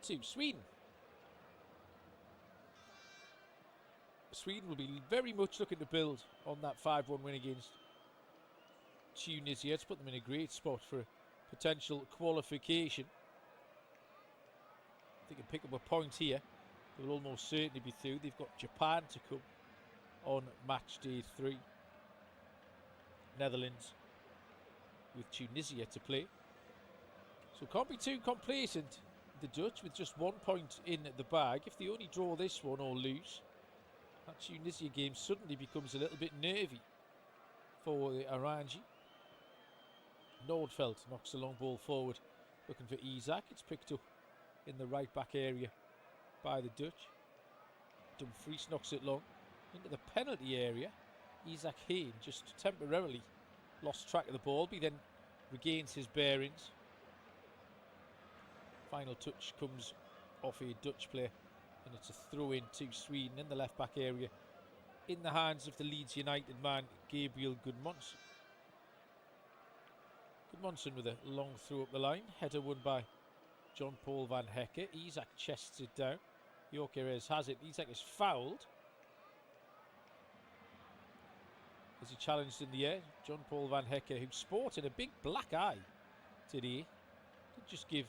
to Sweden. Sweden will be very much looking to build on that 5-1 win against Tunisia. It's put them in a great spot for potential qualification. If they can pick up a point here, they will almost certainly be through. They've got Japan to come on match day 3. Netherlands with Tunisia to play. So can't be too complacent, the Dutch, with just 1 point in the bag. If they only draw this one or lose, that Tunisia game suddenly becomes a little bit nervy for the Orange. Nordfeldt knocks the long ball forward, looking for Isaac. It's picked up in the right back area by the Dutch. Dumfries knocks it long into the penalty area. Isaac Hayne just temporarily lost track of the ball, but he then regains his bearings. Final touch comes off a Dutch player, and it's a throw in to Sweden in the left back area in the hands of the Leeds United man Gabriel Gudmundsson. Gudmundsson with a long throw up the line, header won by John Paul van Hecke. Isaac chests it down. Gyökeres has it. Isaac is fouled as he challenged in the air. John Paul van Hecke, who sported a big black eye today, did just give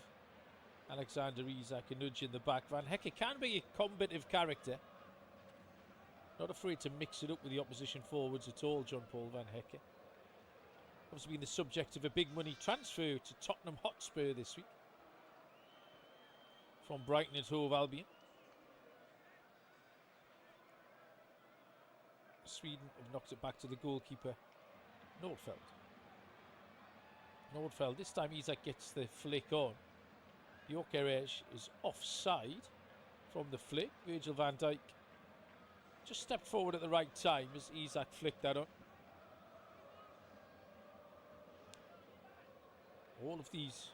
Alexander Isak a nudge in the back. Van Hecke can be a combative character, not afraid to mix it up with the opposition forwards at all. John Paul van Hecke obviously been the subject of a big money transfer to Tottenham Hotspur this week from Brighton and Hove Albion. Sweden have knocked it back to the goalkeeper Nordfeldt. Nordfeldt, this time Isak gets the flick on. Gyökeres is offside from the flick. Virgil van Dijk just stepped forward at the right time as Isak flicked that on. All of these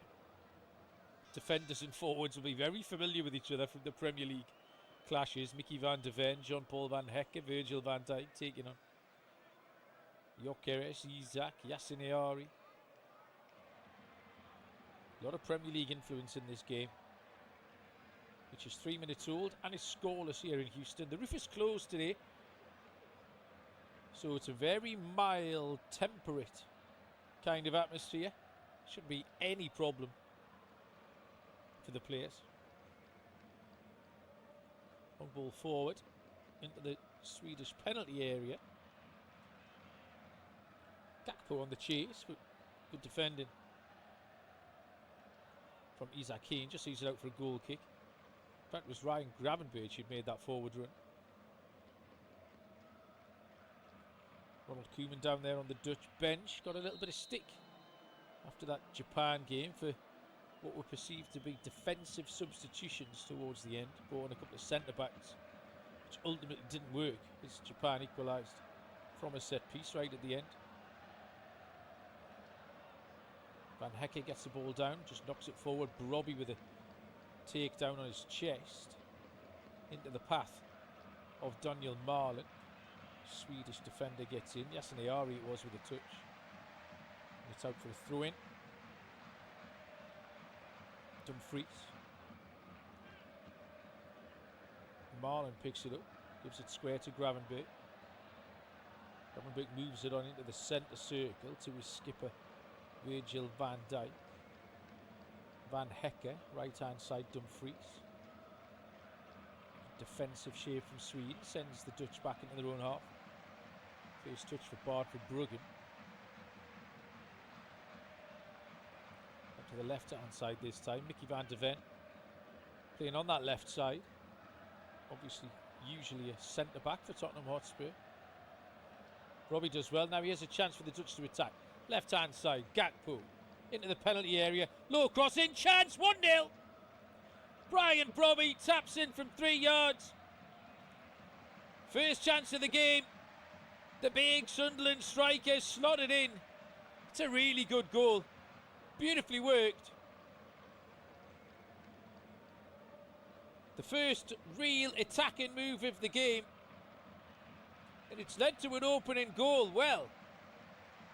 defenders and forwards will be very familiar with each other from the Premier League clashes. Mickey van de Ven, John Paul van Hecke, Virgil van Dijk taking on Gyökeres, Isak, Yasin Ayari. A lot of Premier League influence in this game, which is 3 minutes old and is scoreless here in Houston. The roof is closed today, so it's a very mild, temperate kind of atmosphere. Shouldn't be any problem for the players. Long ball forward into the Swedish penalty area. Gakpo on the chase, but good defending from Isaac Hayne. Just sees it out for a goal kick. In fact, it was Ryan Gravenberch who'd made that forward run. Ronald Koeman down there on the Dutch bench got a little bit of stick after that Japan game for what were perceived to be defensive substitutions towards the end. Brought in a couple of centre-backs, which ultimately didn't work as Japan equalised from a set piece right at the end. Van Hecke gets the ball down, just knocks it forward. Brobbey with a takedown on his chest into the path of Daniel Marlin. Swedish defender gets in. Yasin Ayari it was with a touch. And it's out for a throw-in. Dumfries. Marlin picks it up, gives it square to Gravenberch. Gravenberch moves it on into the centre circle to his skipper Virgil van Dijk. Van Hecke, right hand side Dumfries. Defensive shape from Sweden, sends the Dutch back into their own half. First touch for Bart for Bruggen. Up to the left hand side this time, Mickey van de Ven playing on that left side. Obviously, usually a centre back for Tottenham Hotspur. Robbie does well. Now he has a chance for the Dutch to attack. Left hand side, Gakpo into the penalty area. Low cross in, chance, 1-0. Brian Brobbey taps in from 3 yards. First chance of the game. The big Sunderland striker slotted in. It's a really good goal. Beautifully worked. The first real attacking move of the game. And it's led to an opening goal. Well,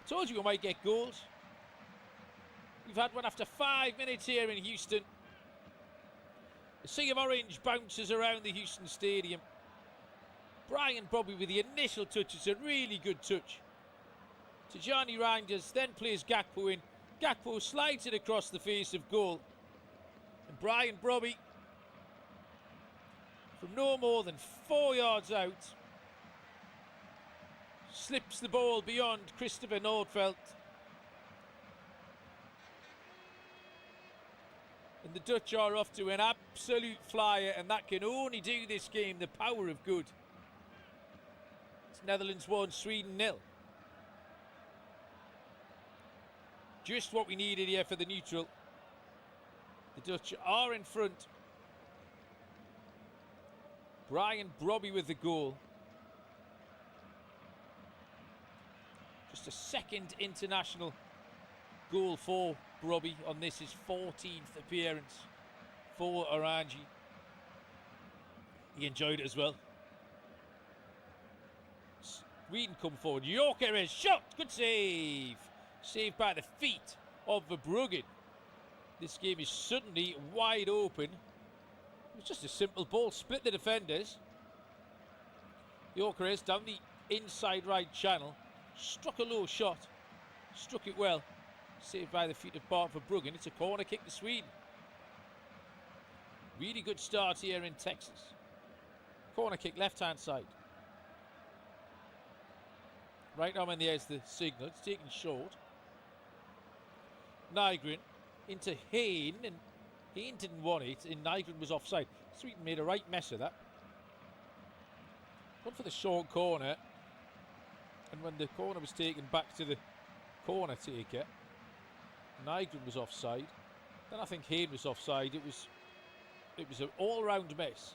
I told you we might get goals. We've had one after 5 minutes here in Houston. A sea of orange bounces around the Houston Stadium. Brian Brobby with the initial touch. It's a really good touch. To Johnny Reinders, then plays Gakpo in. Gakpo slides it across the face of goal. And Brian Brobby, from no more than 4 yards out, slips the ball beyond Christopher Nordfeldt. And the Dutch are off to an absolute flyer, and that can only do this game the power of good. It's Netherlands 1, Sweden 0. Just what we needed here for the neutral. The Dutch are in front. Brian Brobby with the goal. Just a second international goal for Brobby on this, his 14th appearance for Oranji. He enjoyed it as well. Sweden come forward. Gyökeres shot. Good save. Saved by the feet of Verbruggen. This game is suddenly wide open. It was just a simple ball. Split the defenders. Gyökeres down the inside right channel. Struck a low shot. Struck it well. Saved by the feet of Bart Verbruggen. It's a corner kick to Sweden. Really good start here in Texas. Corner kick, left-hand side. Right arm in the air is the signal. It's taken short. Nygren into Hayne, and Hayne didn't want it, and Nygren was offside. Sweden made a right mess of that. Gone for the short corner, and when the corner was taken back to the corner taker, Nygren was offside. Then I think Hayne was offside. It was an all-round mess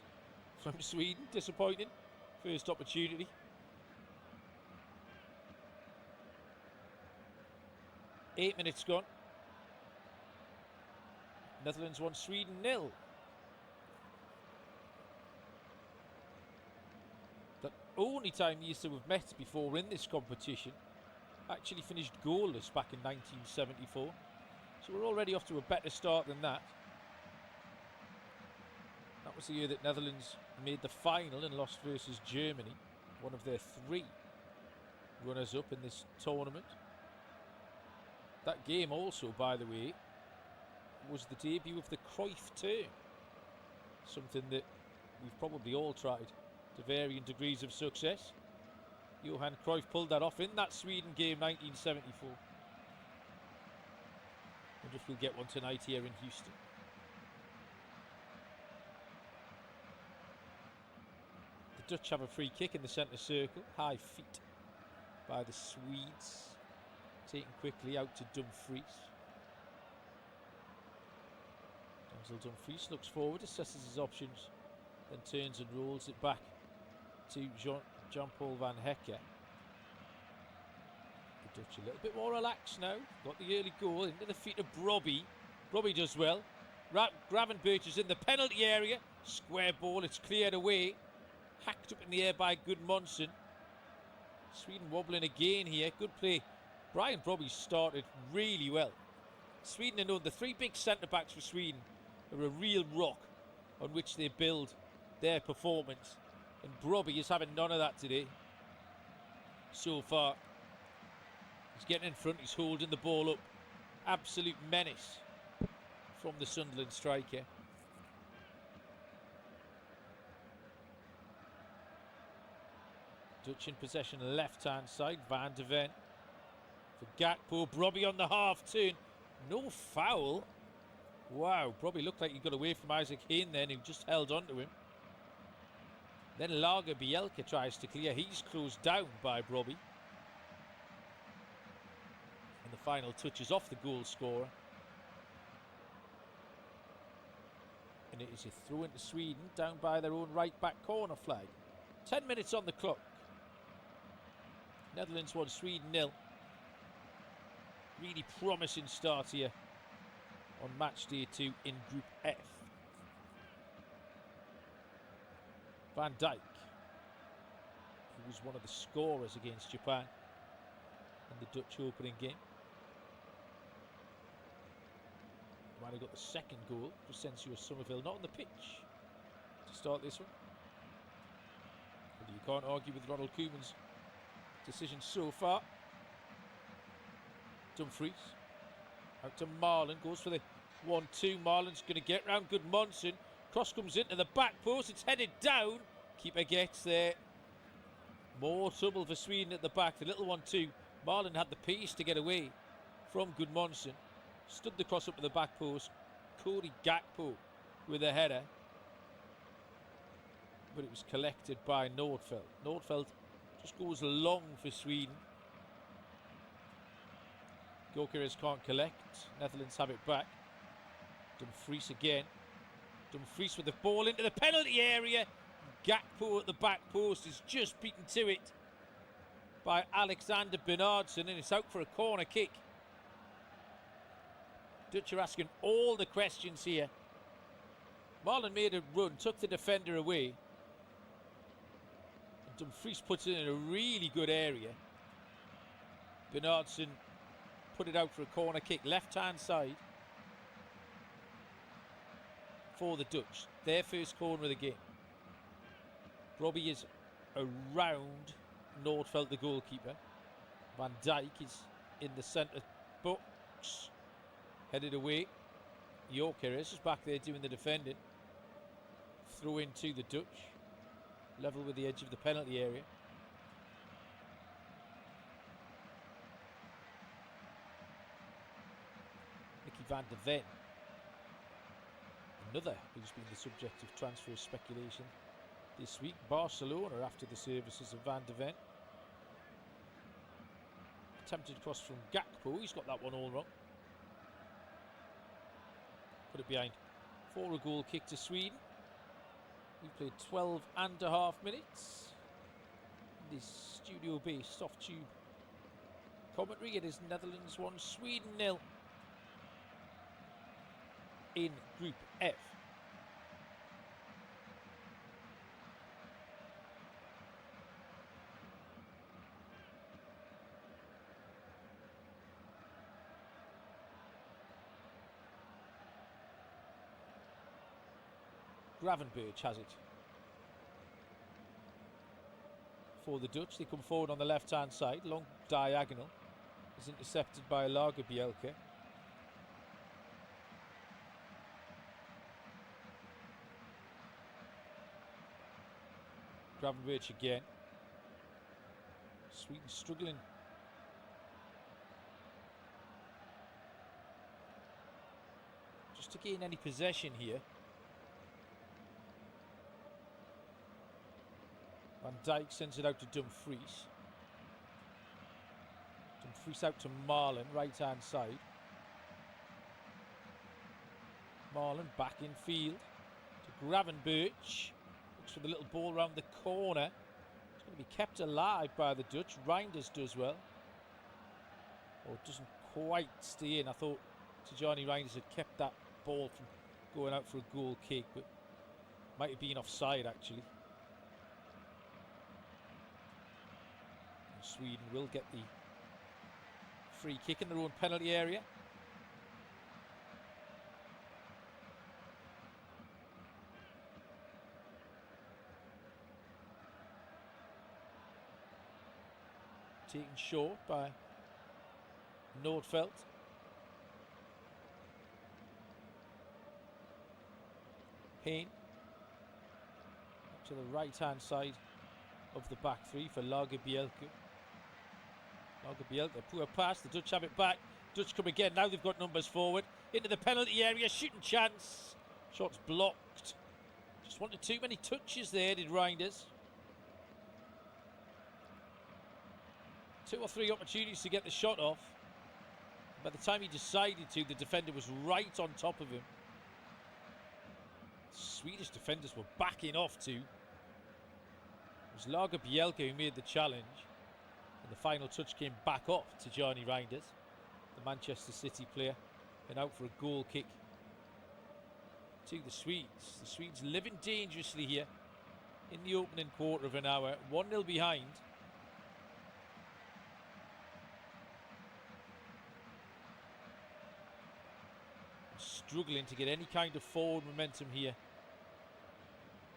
from Sweden. Disappointing. First opportunity. Eight minutes gone. Netherlands 1, Sweden 0. The only time these two have met before in this competition. Actually finished goalless back in 1974. So we're already off to a better start than that. That was the year that Netherlands made the final and lost versus Germany. One of their 3 runners-up in this tournament. That game also, by the way, was the debut of the Cruyff turn. Something that we've probably all tried to varying degrees of success. Johan Cruyff pulled that off in that Sweden game 1974. Wonder if we'll get one tonight here in Houston. The Dutch have a free kick in the centre circle. High feet by the Swedes. Taken quickly out to Dumfries. Denzel Dumfries looks forward, assesses his options, then turns and rolls it back to Jean-Paul van Hecke. The Dutch a little bit more relaxed now. Got the early goal into the feet of Brobby. Brobby does well. Gravenberch is in the penalty area. Square ball, it's cleared away. Hacked up in the air by Gudmundsson. Sweden wobbling again here. Good play. Brian Brobby started really well. Sweden are known, the 3 big centre-backs for Sweden are a real rock on which they build their performance. And Brobby is having none of that today. So far. He's getting in front, he's holding the ball up. Absolute menace from the Sunderland striker. Dutch in possession, left-hand side. Van de Ven. For Gakpo, Brobby on the half turn. No foul. Wow, Brobby looked like he got away from Isaac Hayne then, who just held on to him. Then Lager Bielka tries to clear. He's closed down by Brobby. And the final touch is off the goal scorer. And it is a throw into Sweden, down by their own right back corner flag. 10 minutes on the clock. Netherlands 1, Sweden 0. Really promising start here on match day 2 in Group F. Van Dijk, who was one of the scorers against Japan in the Dutch opening game. Might have got the second goal. Crescencio Somerville not on the pitch to start this one. But you can't argue with Ronald Koeman's decision so far. Dumfries out to Marlon, goes for the 1-2. Marlon's going to get round Goodmanson. Cross comes into the back post, it's headed down. Keeper gets there. More trouble for Sweden at the back. The little 1-2. Marlon had the pace to get away from Goodmanson. Stood the cross up to the back post. Cody Gakpo with a header. But it was collected by Nordfeldt. Nordfeldt just goes long for Sweden. Gyökeres can't collect. Netherlands have it back. Dumfries again. Dumfries with the ball into the penalty area. Gakpo at the back post is just beaten to it by Alexander Bernardsson, and it's out for a corner kick. Dutch are asking all the questions here. Marlon made a run, took the defender away. And Dumfries puts it in a really good area. Bernardsson put it out for a corner kick, left-hand side for the Dutch. Their first corner of the game. Robbie is around Nordfeldt, the goalkeeper. Van Dijk is in the centre box. Headed away. Gyökeres is back there doing the defending. Throw in to the Dutch. Level with the edge of the penalty area. Mickey van der Ven. Another who's been the subject of transfer speculation this week. Barcelona after the services of Van der Ven. Attempted cross from Gakpo. He's got that one all wrong. Put it behind for a goal kick to Sweden. We've played 12.5 minutes. This studio-based soft tube commentary. It is Netherlands 1, Sweden 0 in Group F. Gravenberch has it for the Dutch. They come forward on the left-hand side. Long diagonal is intercepted by Lagerbielke. Gravenberch again. Sweden struggling. Just to gain any possession here. Van Dijk sends it out to Dumfries. Dumfries out to Marlon, right-hand side. Marlon back in field to Gravenberch. Looks for the little ball around the corner. It's going to be kept alive by the Dutch. Reinders does well. Or it doesn't quite stay in. I thought Tijani Reinders had kept that ball from going out for a goal kick, but might have been offside actually. Sweden will get the free kick in their own penalty area. Taken short by Nordfeldt. Hayne up to the right-hand side of the back three for Lagerbielke. Lagerbielke, poor pass. The Dutch have it back. Dutch come again. Now they've got numbers forward. Into the penalty area. Shooting chance. Shot's blocked. Just wanted too many touches there, did Reinders. 2 or 3 opportunities to get the shot off. By the time he decided to, the defender was right on top of him. Swedish defenders were backing off too. It was Lagerbielke who made the challenge. And the final touch came back off to Tijani Reinders, the Manchester City player, and out for a goal kick to the Swedes. The Swedes living dangerously here in the opening quarter of an hour. 1-0 behind. struggling to get any kind of forward momentum here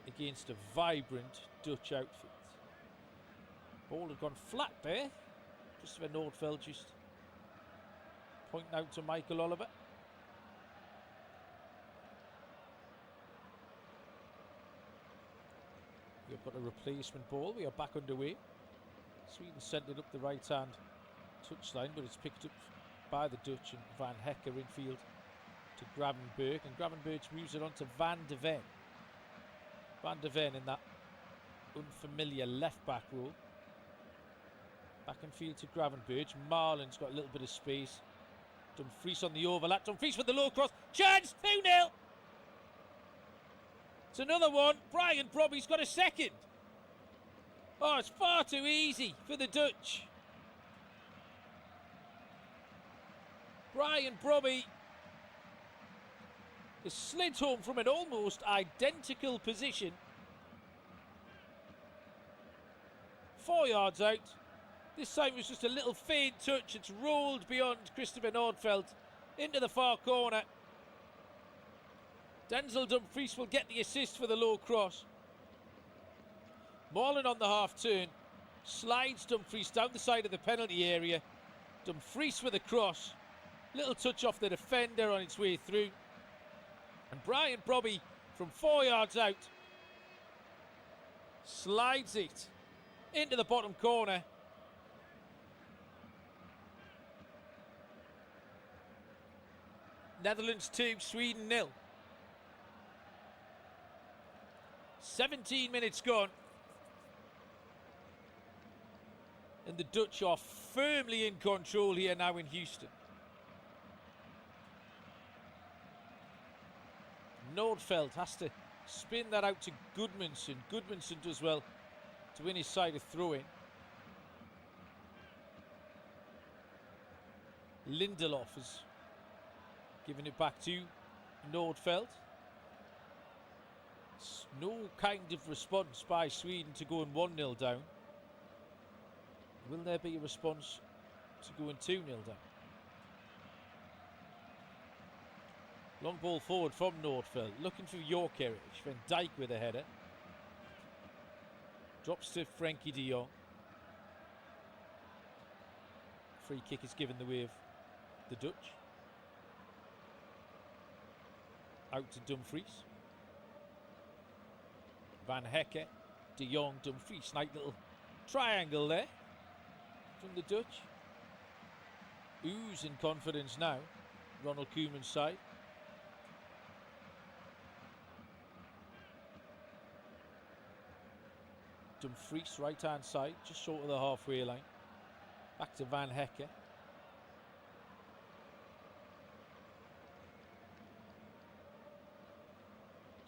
against a vibrant Dutch outfit. Ball had gone flat there. Christopher Nordfeldt just pointing out to Michael Oliver. We've got a replacement ball. We are back underway. Sweden sent it up the right hand touchline, but it's picked up by the Dutch, and Van Hecker infield to Gravenberch, and Gravenberch moves it on to Van de Ven. Van de Ven in that unfamiliar left back role. Back in field to Gravenberch. Marlin's got a little bit of space. Dumfries on the overlap. Dumfries with the low cross. Chance! 2-0! It's another one. Brian Brobby's got a second. Oh, it's far too easy for the Dutch. Brian Brobby has slid home from an almost identical position. 4 yards out. This time it was just a little faint touch. It's rolled beyond Christopher Nordfeldt into the far corner. Denzel Dumfries will get the assist for the low cross. Marlin on the half turn. Slides Dumfries down the side of the penalty area. Dumfries with a cross. Little touch off the defender on its way through. And Brian Brobby from 4 yards out slides it into the bottom corner. Netherlands 2, Sweden 0. 17 minutes gone. And the Dutch are firmly in control here now in Houston. Nordfeldt has to spin that out to Goodmanson. Goodmanson does well to win his side of throw-in. Lindelof has given it back to Nordfeldt. No kind of response by Sweden to going 1-0 down. Will there be a response to going 2-0 down? Long ball forward from Nordfeldt, looking for Yorkeridge. Van Dijk with a header. Drops to Frankie de Jong. Free kick is given the way of the Dutch. Out to Dumfries. Van Hecker, de Jong, Dumfries. Nice little triangle there from the Dutch. Oozing confidence now. Ronald Koeman's side. Dumfries, right hand side, just short of the halfway line. Back to Van Hecker.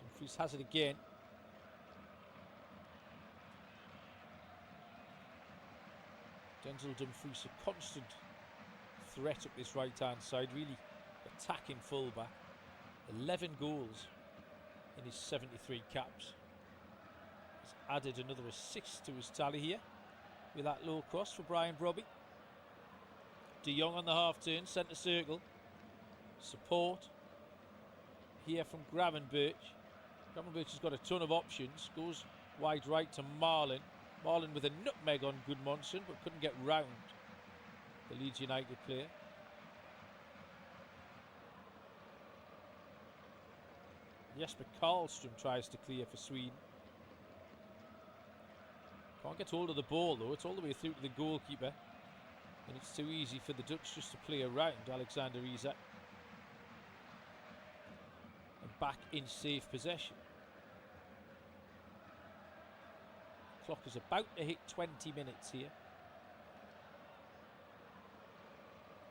Dumfries has it again. Denzel Dumfries, a constant threat up this right hand side, really attacking fullback. 11 goals in his 73 caps. He's added another assist to his tally here with that low cross for Brian Brobby. De Jong on the half turn, centre circle. Support here from Gravenberch. Gravenberch has got a ton of options. Goes wide right to Marlin. Marlin with a nutmeg on Goodmanson, but couldn't get round the Leeds United player. Jesper Karlström tries to clear for Sweden. Can't get hold of the ball though, it's all the way through to the goalkeeper. And it's too easy for the Dutch just to play around Alexander Isak. And back in safe possession. Clock is about to hit 20 minutes here.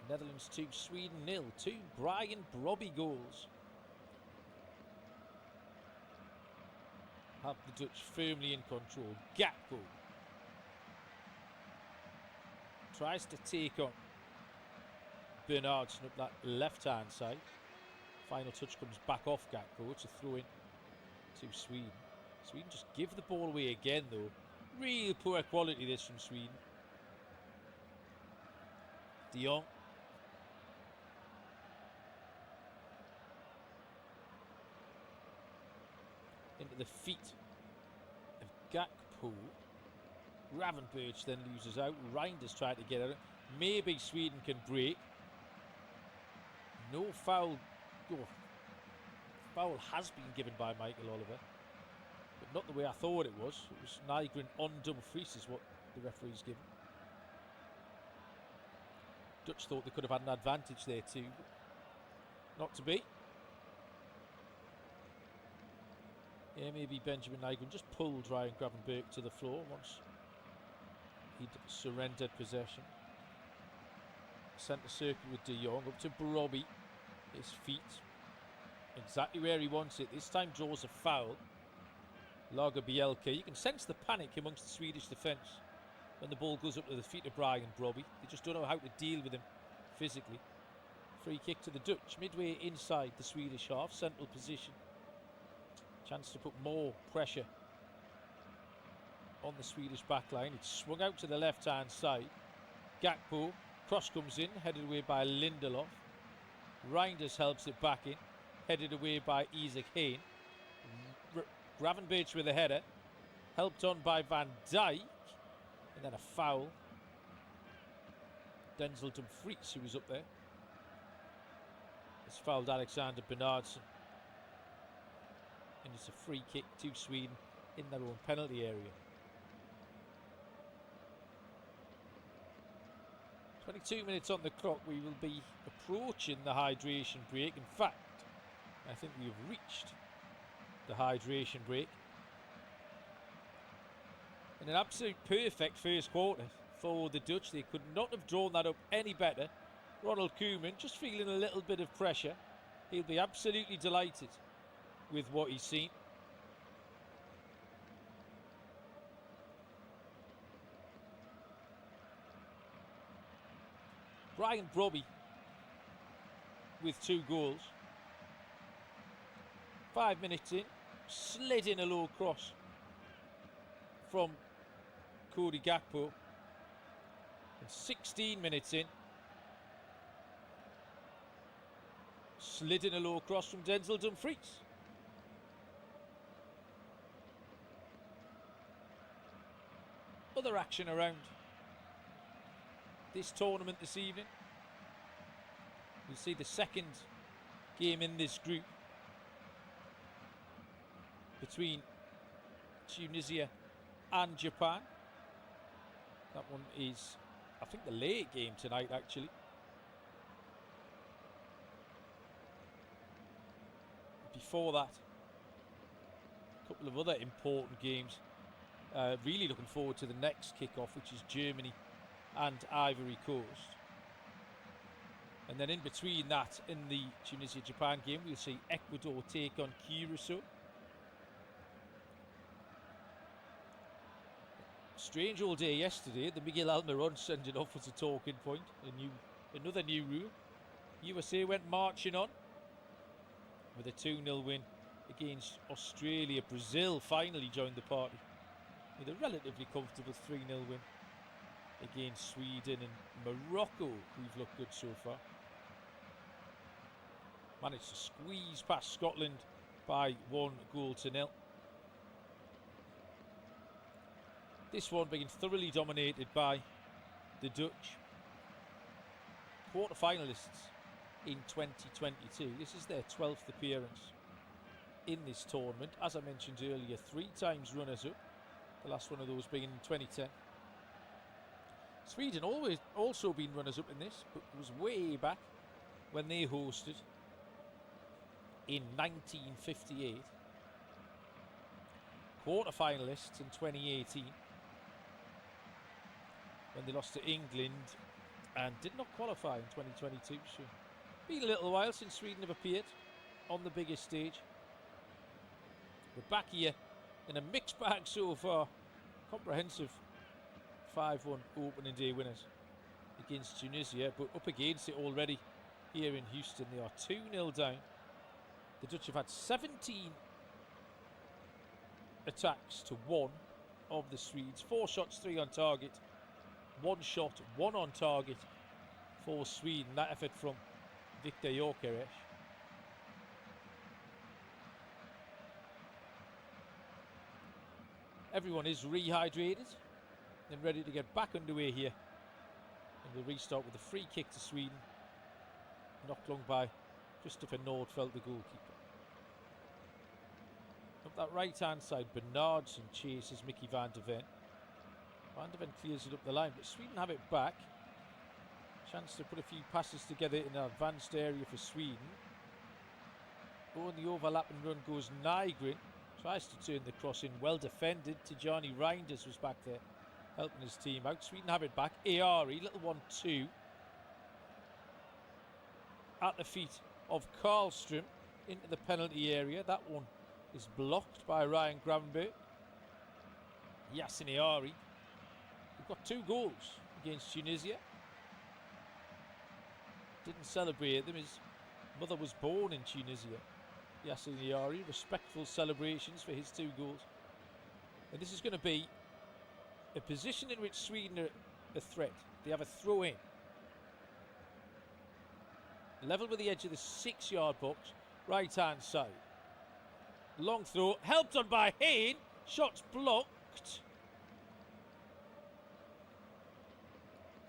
Netherlands 2, Sweden 0. 2 Brian Brobby goals have the Dutch firmly in control. Gakpo tries to take on Bernardsson up that left hand side. Final touch comes back off Gakpo. It's a throw in to Sweden. Sweden just give the ball away again though. Real poor quality this from Sweden. De Jong. onto the feet of Gakpo. Gravenberch then loses out. Reinders trying to get at it. Maybe Sweden can break. No foul. Oh, foul has been given by Michael Oliver, but not the way I thought it was. It was Nygren on Dumfries is what the referee's given. Dutch thought they could have had an advantage there too. Not to be. Yeah, maybe Benjamin Nygren just pulled Ryan Gravenberch to the floor once he'd surrendered possession. Centre circle with De Jong up to Brobbey. His feet exactly where he wants it. This time draws a foul. Lagerbielke. You can sense the panic amongst the Swedish defence when the ball goes up to the feet of Brian Brobbey. They just don't know how to deal with him physically. Free kick to the Dutch, midway inside the Swedish half, central position. Chance to put more pressure on the Swedish back line. It's swung out to the left-hand side. Gakpo, cross comes in, headed away by Lindelof. Reinders helps it back in, headed away by Isaac Hayne. Gravenberch with a header, helped on by Van Dijk, and then a foul. Denzel Dumfries, who was up there, has fouled Alexander Bernardsson. And it's a free kick to Sweden in their own penalty area. 22 minutes on the clock. We will be approaching the hydration break. In fact, I think we have reached the hydration break. And an absolute perfect first quarter for the Dutch. They could not have drawn that up any better. Ronald Koeman just feeling a little bit of pressure. He'll be absolutely delighted with what he's seen. Brian Brobbey with 2 goals. 5 minutes in, slid in a low cross from Cody Gakpo. And 16 minutes in, slid in a low cross from Denzel Dumfries. Other action around this tournament this evening. We'll see the second game in this group between Tunisia and Japan. That one is, I think, the late game tonight actually. Before that, a couple of other important games. Really looking forward to the next kick-off, which is Germany and Ivory Coast. And then in between that, in the Tunisia-Japan game, we'll see Ecuador take on Curacao. Strange all day yesterday. The Miguel Almiron sending off was a talking point. Another new rule. USA went marching on with a 2-0 win against Australia. Brazil finally joined the party with a relatively comfortable 3-0 win against Sweden, and Morocco, who've looked good so far, managed to squeeze past Scotland by 1-0. This one being thoroughly dominated by the Dutch. Quarter-finalists in 2022. This is their 12th appearance in this tournament. As I mentioned earlier, 3 times runners-up. The last one of those being in 2010. Sweden also been runners-up in this, but it was way back when they hosted in 1958. Quarter-finalists in 2018 when they lost to England and did not qualify in 2022. So been a little while since Sweden have appeared on the biggest stage. We're back here in a mixed bag so far. Comprehensive 5-1 opening day winners against Tunisia, but up against it already here in Houston. They are 2-0 down. The Dutch have had 17 attacks to 1 of the Swedes. 4 shots, 3 on target. 1 shot, 1 on target for Sweden. That effort from Victor Gyökeres. Everyone is rehydrated and ready to get back underway here. And we'll restart with a free kick to Sweden. Knocked long by Christopher Nordfeldt, the goalkeeper. Up that right-hand side, Bernardsson chases Mickey van der Ven. Van der Ven clears it up the line, but Sweden have it back. Chance to put a few passes together in an advanced area for Sweden. On the overlap and run goes Nygren. Tries to turn the cross in, well defended. Tijani Reinders was back there helping his team out. Sweden have it back. Aari, little 1-2. At the feet of Karlström into the penalty area. That one is blocked by Ryan Gravenberg. Yasin Aari. We've got 2 goals against Tunisia. Didn't celebrate them. His mother was born in Tunisia. Yasin Aari, respectful celebrations for his 2 goals. And this is going to be a position in which Sweden are a threat. They have a throw in. Level with the edge of the 6-yard box, right hand side. Long throw, helped on by Hayne. Shots blocked.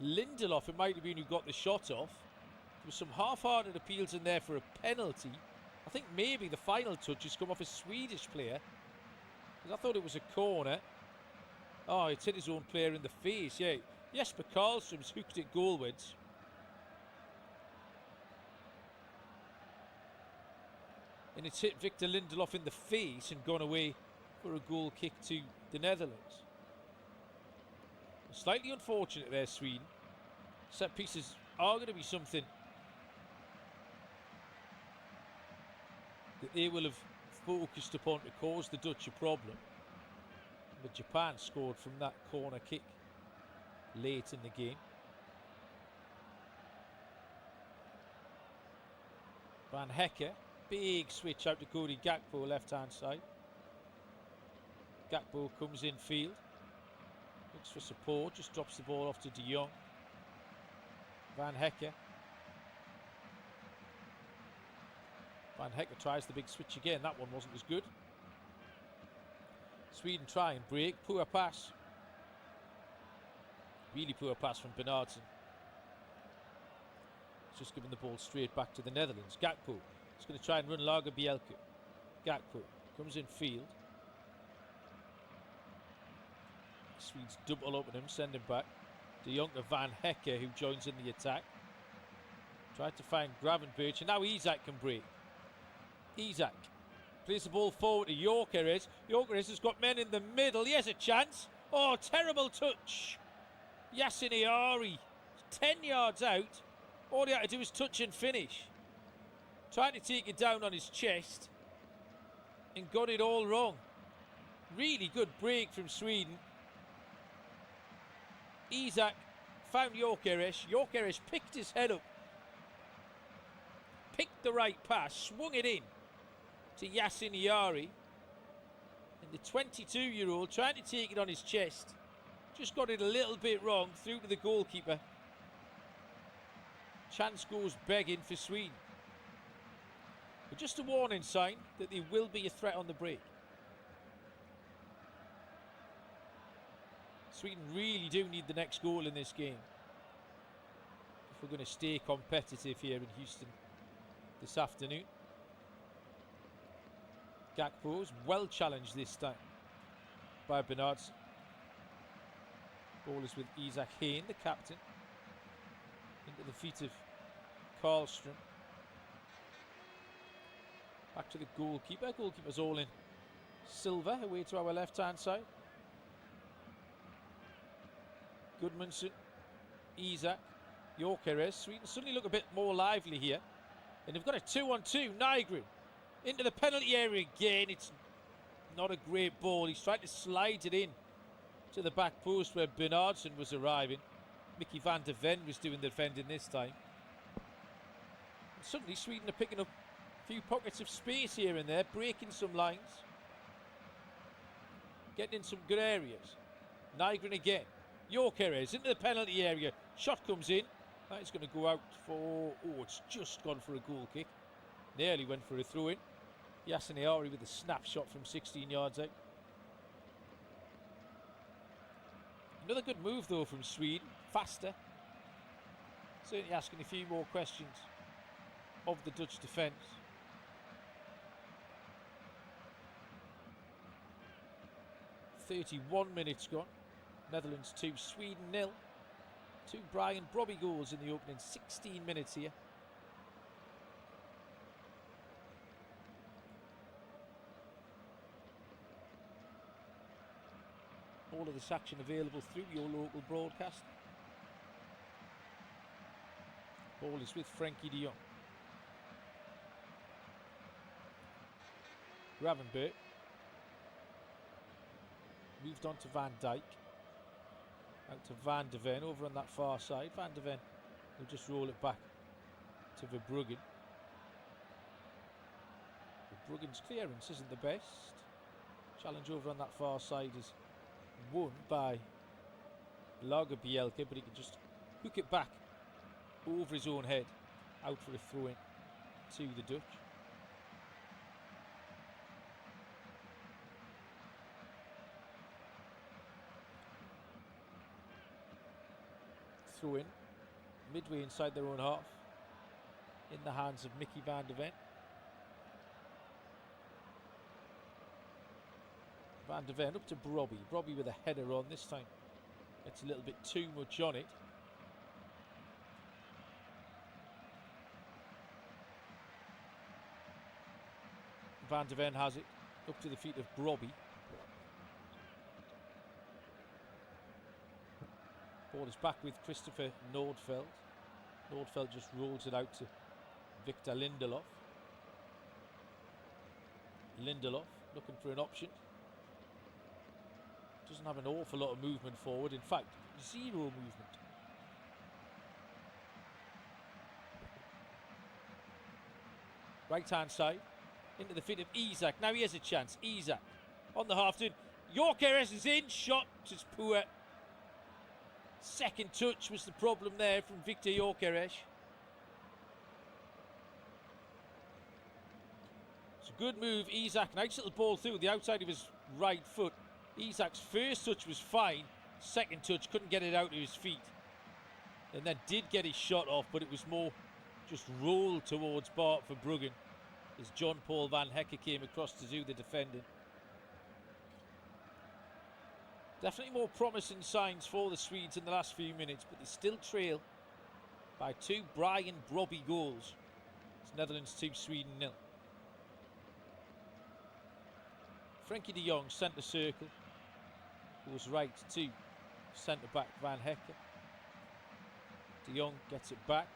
Lindelof, it might have been who got the shot off. There was some half-hearted appeals in there for a penalty. I think maybe the final touch has come off a Swedish player, because I thought it was a corner. Oh, it's hit his own player in the face, yeah. Jesper Karlström's hooked it goalwards. And it's hit Victor Lindelof in the face and gone away for a goal kick to the Netherlands. Slightly unfortunate there, Sweden. Set pieces are going to be something that they will have focused upon to cause the Dutch a problem. But Japan scored from that corner kick late in the game. Van Hecke, big switch out to Cody Gakpo, left-hand side. Gakpo comes in field. Looks for support, just drops the ball off to De Jong. Van Hecke. Van Hecke tries the big switch again. That one wasn't as good. Sweden try and break. Poor pass. Really poor pass from Bernardsson. Just giving the ball straight back to the Netherlands. Gakpo is going to try and run Lagerbielke. Gakpo comes in field. Swedes double up on him, send him back. De Jong to Van Hecke, who joins in the attack. Tried to find Gravenberch, and now Isak can break. Isak plays the ball forward to Gyökeres. Gyökeres has got men in the middle. He has a chance. Oh, terrible touch. Yasin Aari, 10 yards out. All he had to do was touch and finish. Trying to take it down on his chest and got it all wrong. Really good break from Sweden. Isak found Gyökeres. Gyökeres picked his head up, picked the right pass, swung it in to Yasin Aari. And the 22-year-old trying to take it on his chest, just got it a little bit wrong, through to the goalkeeper. Chance goes begging for Sweden. But just a warning sign that there will be a threat on the break. Sweden really do need the next goal in this game if we're going to stay competitive here in Houston this afternoon. Gakpo is well challenged this time by Bernardsson. Ball is with Isaac Hayne, the captain, into the feet of Karlström. Back to the goalkeeper. Goalkeeper's all in silver, away to our left-hand side. Gudmundsson, Isak, Gyökeres. Sweden suddenly look a bit more lively here. And they've got a 2-on-2. Nygren into the penalty area again. It's not a great ball. He's trying to slide it in to the back post where Bernardsson was arriving. Mickey van der Ven was doing the defending this time. And suddenly Sweden are picking up a few pockets of space here and there, breaking some lines, getting in some good areas. Nygren again. Gyökeres into the penalty area. Shot comes in. That is going to go out for... Oh, it's just gone for a goal kick. Nearly went for a throw-in. Yasin Aari with a snapshot from 16 yards out. Another good move though from Sweden. Faster. Certainly asking a few more questions of the Dutch defence. "31 minutes gone. Netherlands 2, Sweden 0. 2 Brian Brobby goals in the opening 16 minutes here. All of this action available through your local broadcast. Ball is with Frankie de Jong. Gravenberch. Moved on to Van Dijk. Out to Van de Ven over on that far side. Van de Ven will just roll it back to Verbruggen. Verbruggen's clearance isn't the best. Challenge over on that far side is won by Lagerbielke, but he can just hook it back over his own head, out for a throw-in to the Dutch. Throw-in midway inside their own half, in the hands of Mickey van de Ven. Van de Ven up to Brobby. Brobby with a header on this time. It's a little bit too much on it. Van de Ven has it up to the feet of Brobby. Ball is back with Christopher Nordfeldt. Nordfeldt just rolls it out to Victor Lindelof. Lindelof looking for an option. Doesn't have an awful lot of movement forward. In fact, zero movement. Right hand side into the feet of Isak. Now he has a chance. Isak on the half turn. Gyökeres is in. Shot just poor. Second touch was the problem there from Victor Gyökeres. It's a good move. Isak, nice little ball through the outside of his right foot. Isak's first touch was fine. Second touch couldn't get it out to his feet. And then did get his shot off, but it was more just rolled towards Bart Verbruggen as John Paul van Hecke came across to do the defending. Definitely more promising signs for the Swedes in the last few minutes, but they still trail by 2 Brian Brobby goals. It's Netherlands 2, Sweden 0. Frankie de Jong, centre circle, goes right to centre back Van Hecke. De Jong gets it back.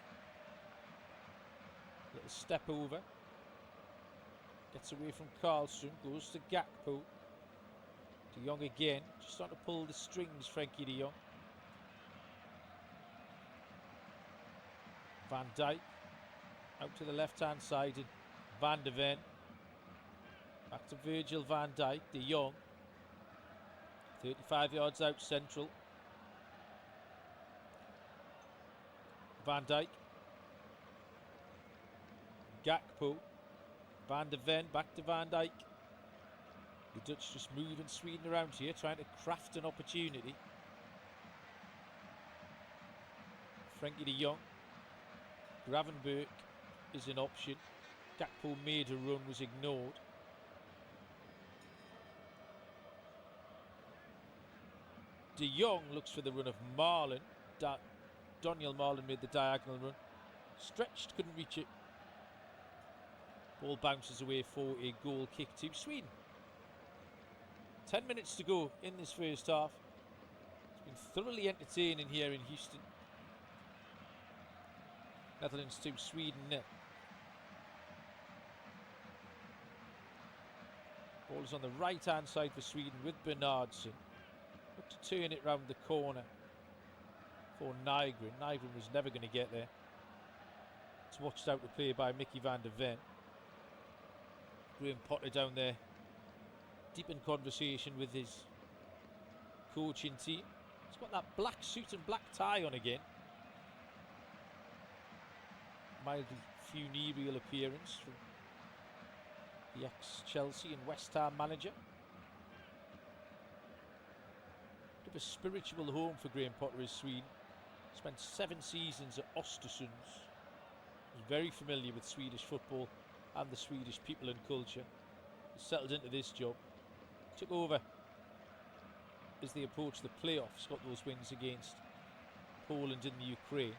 Little step over. Gets away from Karlström, goes to Gakpo. De Jong again, just starting to pull the strings, Frankie de Jong. Van Dijk out to the left hand side and Van de Ven. Back to Virgil van Dijk. De Jong 35 yards out central. Van Dijk. Gakpo. Van de Ven back to Van Dijk. The Dutch just moving Sweden around here, trying to craft an opportunity. Frankie de Jong. Gravenberch is an option. Gakpo made a run, was ignored. De Jong looks for the run of Marlon. Daniel Marlon made the diagonal run. Stretched, couldn't reach it. Ball bounces away for a goal kick to Sweden. 10 minutes to go in this first half. It's been thoroughly entertaining here in Houston. Netherlands 2, Sweden 0. Ball is on the right hand side for Sweden with Bernardsson. Look to turn it round the corner for Nygren. Nygren was never going to get there. It's watched out to play by Mickey van de Ven. Graham Potter down there, deep in conversation with his coaching team. He's got that black suit and black tie on again. Mildly funereal appearance from the ex-Chelsea and West Ham manager. a spiritual home for Graham Potter is Sweden. Spent 7 seasons at Östersund. Was very familiar with Swedish football and the Swedish people and culture. He settled into this job. Took over as they approached the playoffs. Got those wins against Poland and the Ukraine.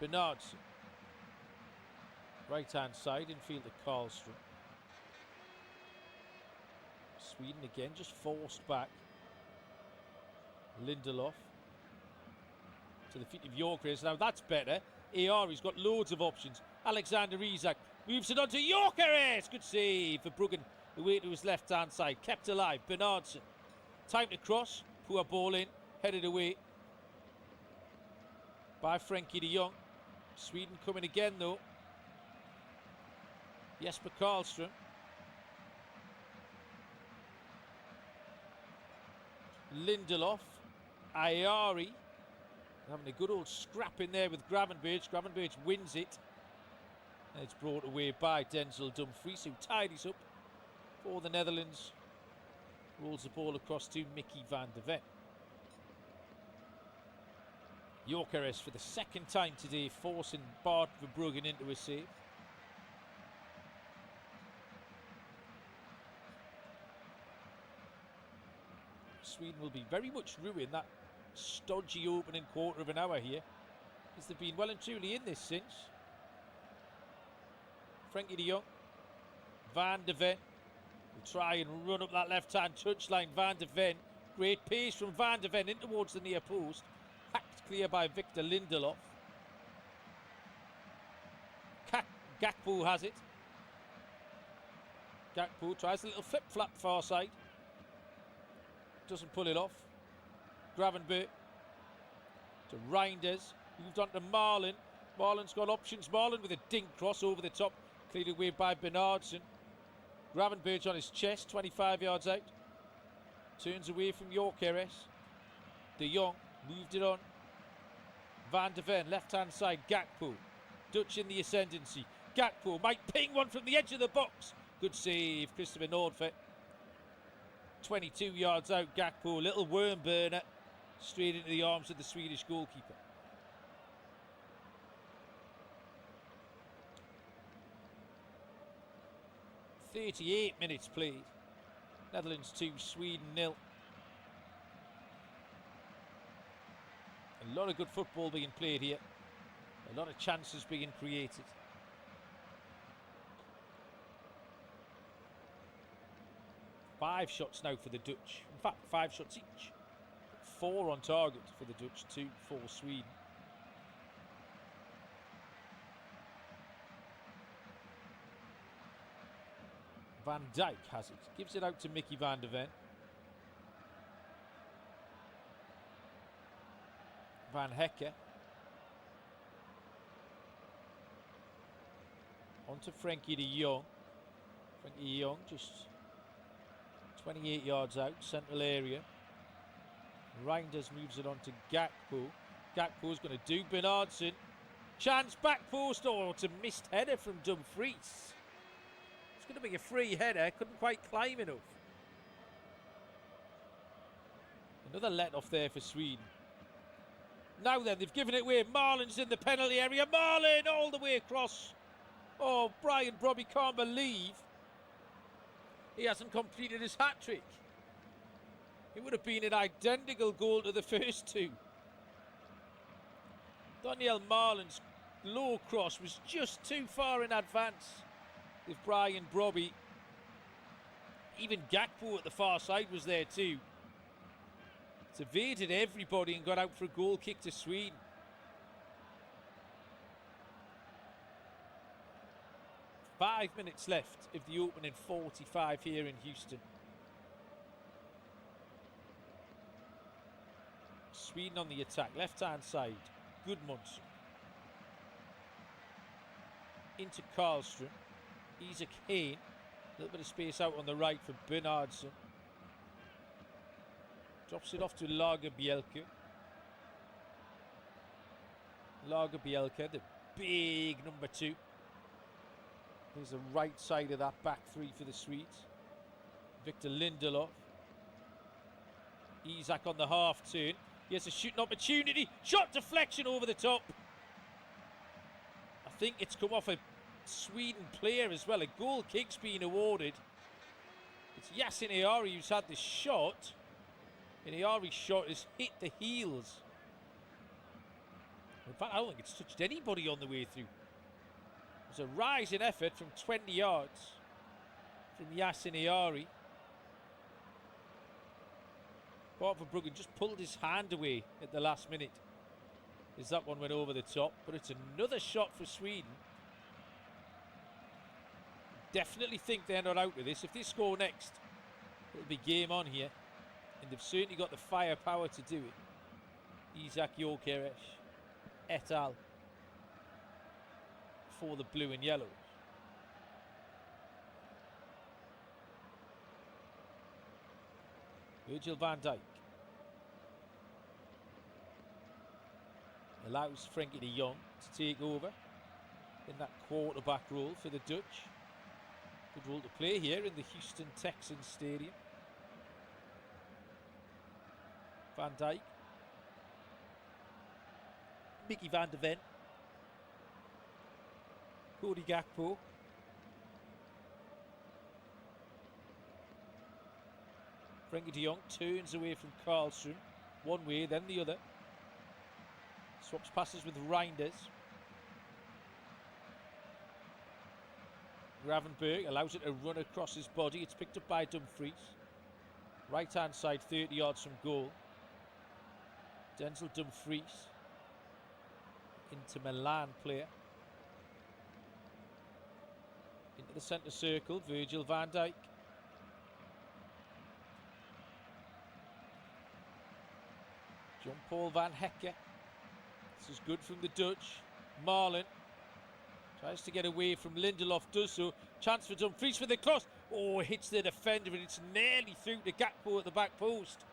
Bernardsson. Right hand side, infield to Karlström. Sweden again just forced back. Lindelof to the feet of Gyökeres. Now that's better. He's got loads of options. Alexander Isak moves it on to Gyökeres. Good save for Bruggen. Away to his left hand side. Kept alive. Bernardsson. Time to cross. Poor ball in. Headed away by Frankie de Jong. Sweden coming again though. Jesper Karlström. Lindelof. Ayari. Having a good old scrap in there with Gravenberch. Gravenberch wins it. And it's brought away by Denzel Dumfries, who tidies up for the Netherlands. Rolls the ball across to Mickey van de Ven. Gyökeres for the second time today, forcing Bart Verbruggen into a save. Sweden will be very much ruined that stodgy opening quarter of an hour here, because they've been well and truly in this since. Frankie de Jong. Van de Ven will try and run up that left-hand touchline. Van de Ven. Great pace from Van de Ven in towards the near post. Hacked clear by Victor Lindelof. Gakpo has it. Gakpo tries a little flip-flap far side. Doesn't pull it off. Gravenberch to Reinders. Moved on to Marlin. Marlin's got options. Marlin with a dink cross over the top. Cleared away by Bernardsson. Gravenberch on his chest, 25 yards out. Turns away from Gyökeres. De Jong moved it on. Van de Ven, left-hand side, Gakpo. Dutch in the ascendancy. Gakpo might ping one from the edge of the box. Good save, Christopher Nordfeldt. 22 yards out, Gakpo. Little worm burner. Straight into the arms of the Swedish goalkeeper. .38 minutes played. Netherlands 2, Sweden 0. A lot of good football being played here. A lot of chances being created. Five shots now for the Dutch. In fact, 5 shots each. 4 on target for the Dutch, 2 for Sweden. Van Dijk has it. Gives it out to Mickey van de Ven. Van Hecke. On to Frankie de Jong. Frankie de Jong just 28 yards out, central area. Reinders moves it on to Gakpo. Gakpo's going to do Bernardsson. Chance back post. Oh, it's a missed header from Dumfries. It's going to be a free header. Couldn't quite climb enough. Another let off there for Sweden. Now then, they've given it away. Marlin's in the penalty area. Marlin all the way across. Oh, Brian Brobby can't believe he hasn't completed his hat-trick. It would have been an identical goal to the first two. Daniel Marlin's low cross was just too far in advance with Brian Brobby. Even Gakpo at the far side was there too. It's evaded everybody and got out for a goal kick to Sweden. Five minutes left of the opening 45 here in Houston. Sweden on the attack, left-hand side, Gudmundsson. Into Karlström. Isak Hane. A little bit of space out on the right for Bernardsson. Drops it off to Lagerbielke. Lagerbielke, the big number 2. Here's the right side of that back three for the Swedes. Victor Lindelof. Isak on the half turn. He has a shooting opportunity. Shot deflection over the top. I think it's come off a Sweden player as well. A goal kick's been awarded. It's Yasin Ayari who's had the shot. And Ayari's shot has hit the heels. In fact, I don't think it's touched anybody on the way through. It was a rise in effort from 20 yards from Yasin Ayari. Bart Verbruggen just pulled his hand away at the last minute as that one went over the top. But it's another shot for Sweden. Definitely think they're not out with this. If they score next, it'll be game on here. And they've certainly got the firepower to do it. Isak Gyökeres et al. For the blue and yellows. Virgil van Dijk allows Frenkie de Jong to take over in that quarterback role for the Dutch. Good role to play here in the Houston Texans Stadium. Van Dijk, Mickey van der Ven, Cody Gakpo, Frenkie de Jong turns away from Karlsson, one way then the other, swaps passes with Reinders. Gravenberg allows it to run across his body. It's picked up by Dumfries. Right hand side, 30 yards from goal. Denzel Dumfries, Inter Milan player. Into the centre circle, Virgil van Dijk. John-Paul van Hecke. This is good from the Dutch. Marlon tries to get away from Lindelof, does so. Chance for Dumfries for the cross. Oh, hits the defender and it's nearly through to Gakpo at the back post.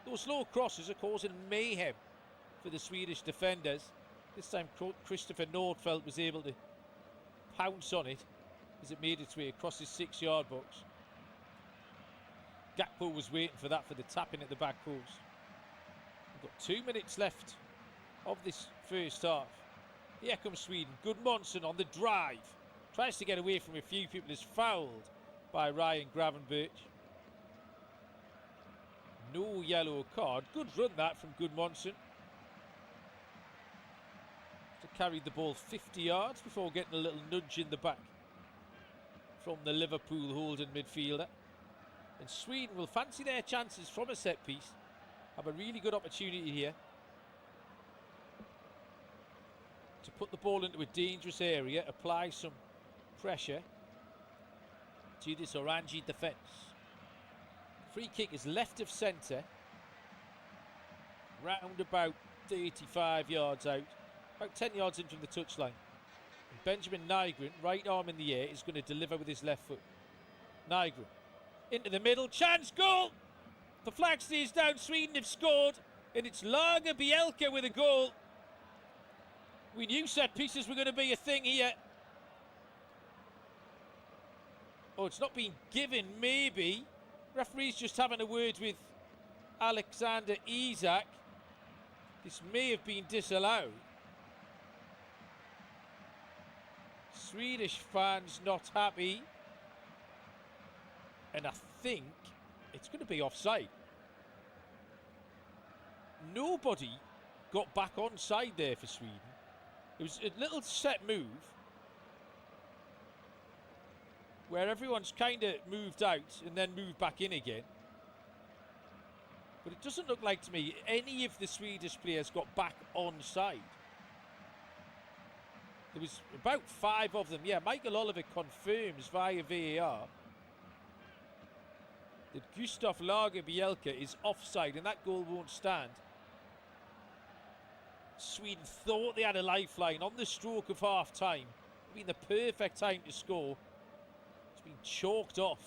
Those low crosses are causing mayhem for the Swedish defenders. This time Christopher Nordfeldt was able to pounce on it as it made its way across his 6-yard box. Gakpo was waiting for that for the tapping at the back post. We've got 2 minutes left of this first half. Here comes Sweden. Gudmundsson on the drive. Tries to get away from a few people. Is fouled by Ryan Gravenberch. No yellow card. Good run that from Gudmundsson. Carried the ball 50 yards before getting a little nudge in the back from the Liverpool holding midfielder. And Sweden will fancy their chances from a set piece. Have a really good opportunity here to put the ball into a dangerous area, apply some pressure to this Orangi defence. Free kick is left of centre, round about 35 yards out, about 10 yards in from the touchline. And Benjamin Nygren, right arm in the air, is going to deliver with his left foot. Nygren into the middle, chance, goal! The flag stays down, Sweden have scored, and it's Lager Bielka with a goal. We knew set pieces were going to be a thing here. Oh, it's not been given, maybe. Referee's just having a word with Alexander Isak. This may have been disallowed. Swedish fans not happy. And I think it's going to be offside. Nobody got back onside there for Sweden. It was a little set move where everyone's kind of moved out and then moved back in again. But it doesn't look like to me any of the Swedish players got back onside. There was about 5 of them. Yeah, Michael Oliver confirms via VAR that Gustav Lager Bielka is offside and that goal won't stand. Sweden thought they had a lifeline on the stroke of half time. It'd been the perfect time to score. It's been chalked off.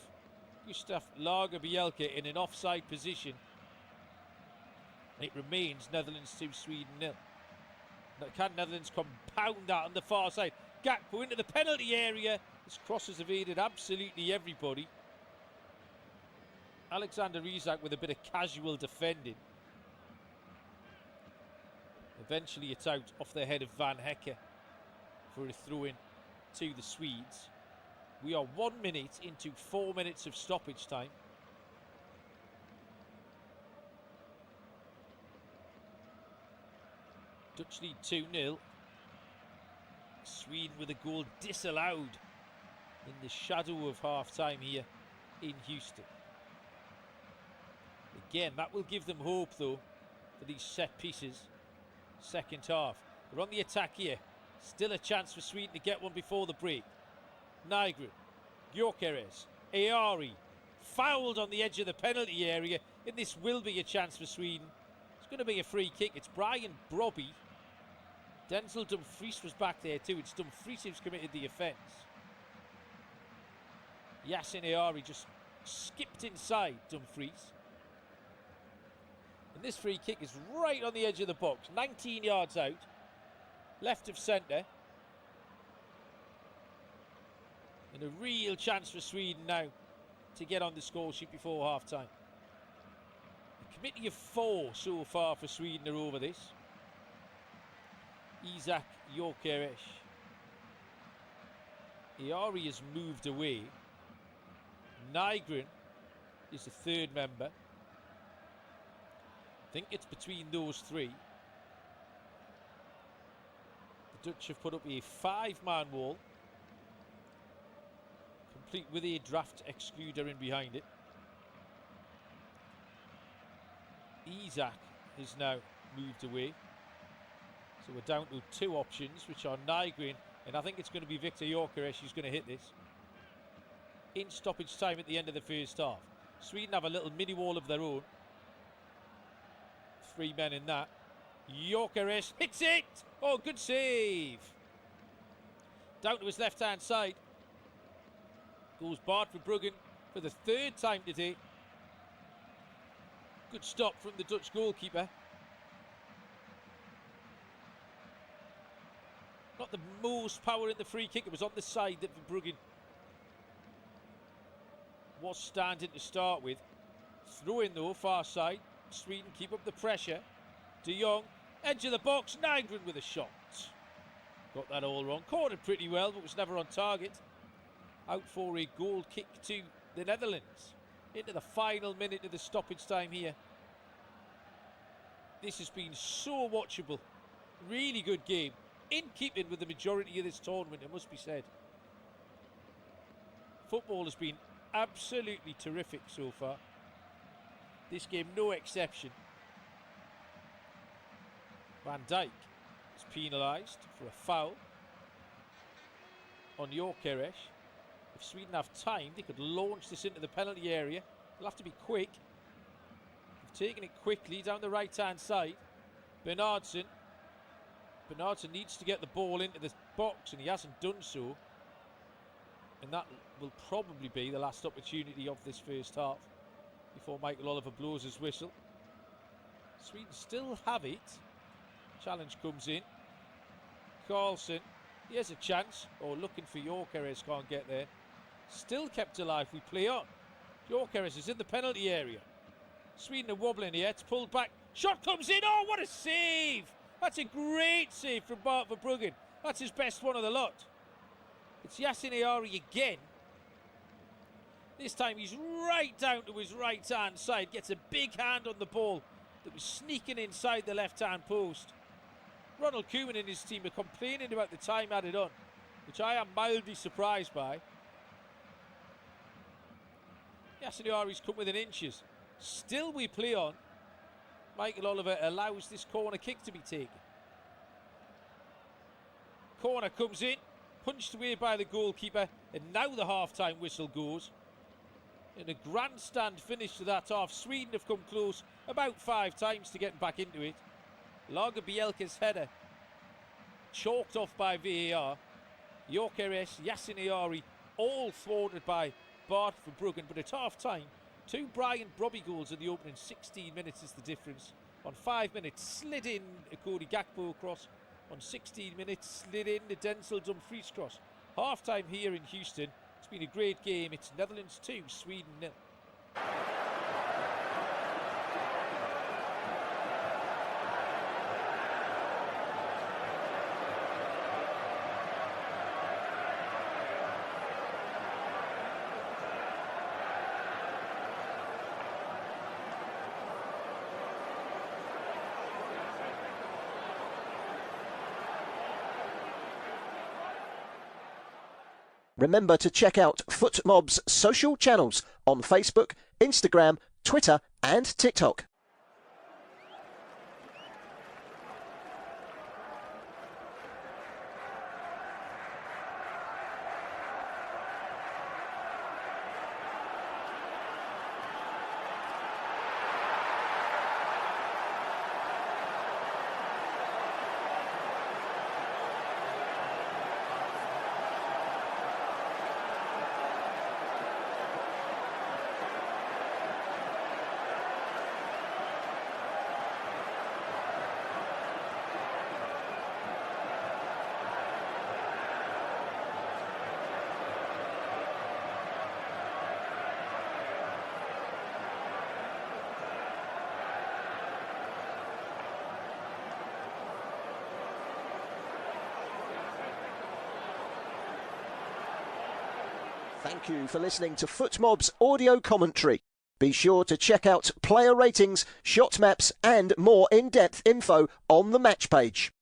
Gustav Lager Bielka in an offside position. And it remains Netherlands 2, Sweden 0. Now, can Netherlands compound that on the far side? Gakpo into the penalty area. This cross has evaded absolutely everybody. Alexander Isak with a bit of casual defending. Eventually it's out off the head of Van Hecke for a throw-in to the Swedes. We are 1 minute into 4 minutes of stoppage time. Dutch lead 2-0. Sweden with a goal disallowed in the shadow of half-time here in Houston. Again, that will give them hope, though, for these set pieces. Second half. They're on the attack here. Still a chance for Sweden to get one before the break. Nygren, Gyökeres, Eari, fouled on the edge of the penalty area, and this will be a chance for Sweden. It's going to be a free kick. It's Brian Brobby. Denzel Dumfries was back there too. It's Dumfries who's committed the offence. Yasin Eari just skipped inside Dumfries. And this free kick is right on the edge of the box, 19 yards out, left of centre. And a real chance for Sweden now to get on the score sheet before half-time. A committee of 4 so far for Sweden are over this. Isak, Gyökeres. Eari has moved away. Nygren is the third member. I think it's between those 3. The Dutch have put up a 5-man wall, complete with a draft excluder in behind it. Isak has now moved away. So we're down to 2 options, which are Nygren, and I think it's going to be Viktor Gyökeres who's going to hit this. In stoppage time at the end of the first half. Sweden have a little mini wall of their own. 3 men in that. Gyökeres hits it! Oh, good save! Down to his left-hand side. Goes Bart Verbruggen for the 3rd time today. Good stop from the Dutch goalkeeper. Not the most power in the free kick. It was on the side that Verbruggen was standing to start with. Throw in though, far side. Sweden keep up the pressure. De Jong, edge of the box. Nygren with a shot. Got that all wrong. Cornered pretty well, but was never on target. Out for a goal kick to the Netherlands. Into the final minute of the stoppage time here. This has been so watchable. Really good game. In keeping with the majority of this tournament, it must be said. Football has been absolutely terrific so far. This game, no exception. Van Dijk is penalised for a foul on Gyökeres. If Sweden have time, they could launch this into the penalty area. They'll have to be quick. They've taken it quickly down the right-hand side. Bernardsson needs to get the ball into the box, and he hasn't done so. And that will probably be the last opportunity of this first half before Michael Oliver blows his whistle. Sweden still have it. Challenge comes in. Carlson, he has a chance. Oh, looking for Gyökeres, can't get there. Still kept alive, we play on. Gyökeres is in the penalty area. Sweden are wobbling here, it's pulled back. Shot comes in, oh, what a save! That's a great save from Bart Verbruggen. That's his best one of the lot. It's Yasin Eari again. This time he's right down to his right-hand side. Gets a big hand on the ball that was sneaking inside the left-hand post. Ronald Koeman and his team are complaining about the time added on, which I am mildly surprised by. Yasin Eari's come within inches. Still we play on. Michael Oliver allows this corner kick to be taken. Corner comes in, punched away by the goalkeeper, and now the half-time whistle goes. In a grandstand finish to that half, Sweden have come close about 5 times to getting back into it. Lagerbielke's header chalked off by VAR. Gyökeres, Yasin Eari, all thwarted by Bart Verbruggen, but at half-time, 2 Brian Brobby goals in the opening 16 minutes is the difference. On 5 minutes, slid in a Cody Gakpo cross. On 16 minutes, slid in the Denzel Dumfries cross. Half-time here in Houston. It's been a great game. It's Netherlands 2, Sweden 0. Remember to check out FootMob's social channels on Facebook, Instagram, Twitter and TikTok. Thank you for listening to FootMob's audio commentary. Be sure to check out player ratings, shot maps and more in-depth info on the match page.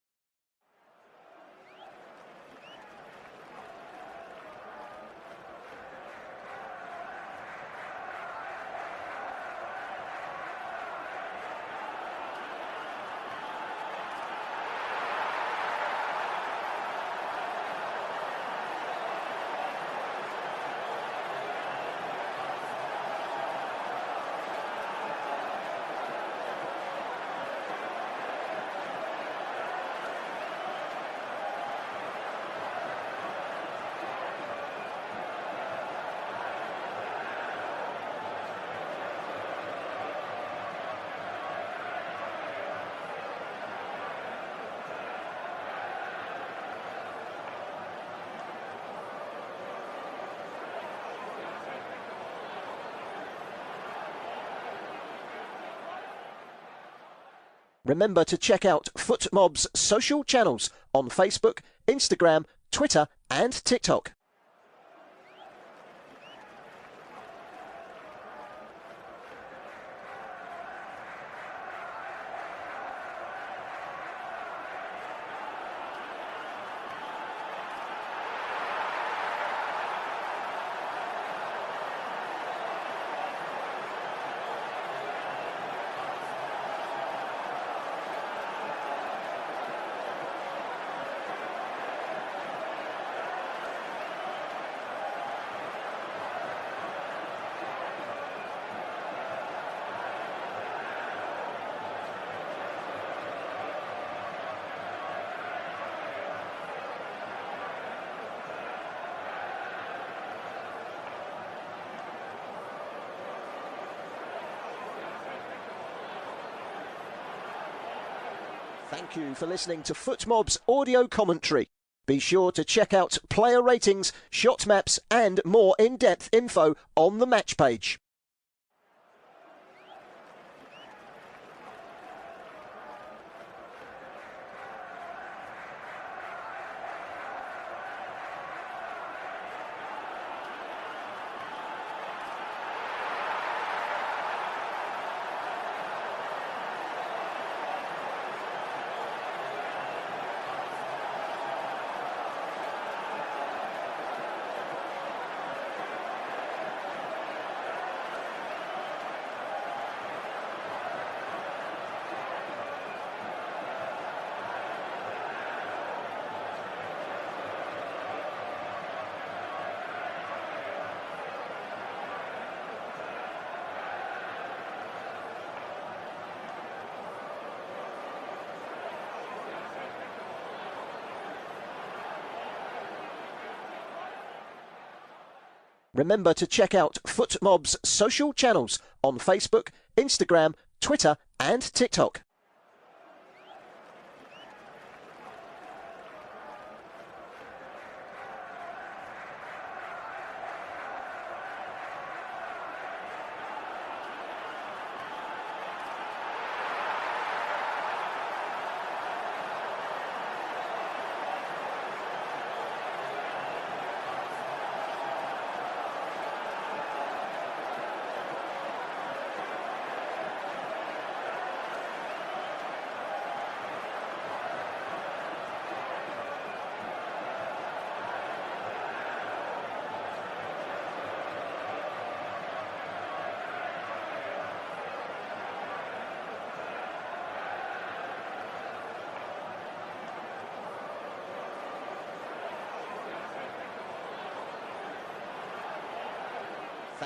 Remember to check out FootMob's social channels on Facebook, Instagram, Twitter and TikTok. Thank you for listening to FootMob's audio commentary. Be sure to check out player ratings, shot maps and more in-depth info on the match page. Remember to check out FootMob's social channels on Facebook, Instagram, Twitter and TikTok.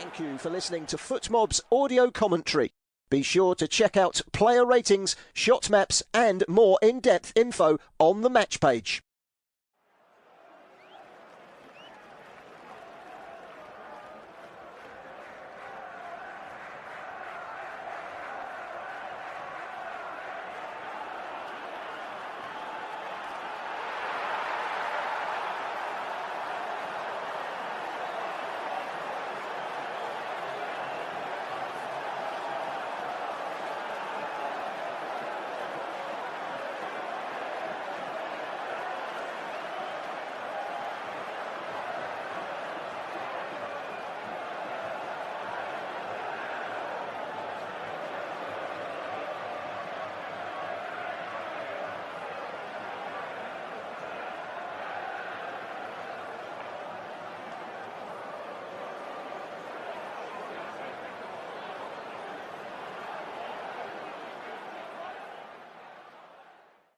Thank you for listening to FootMob's audio commentary. Be sure to check out player ratings, shot maps and more in-depth info on the match page.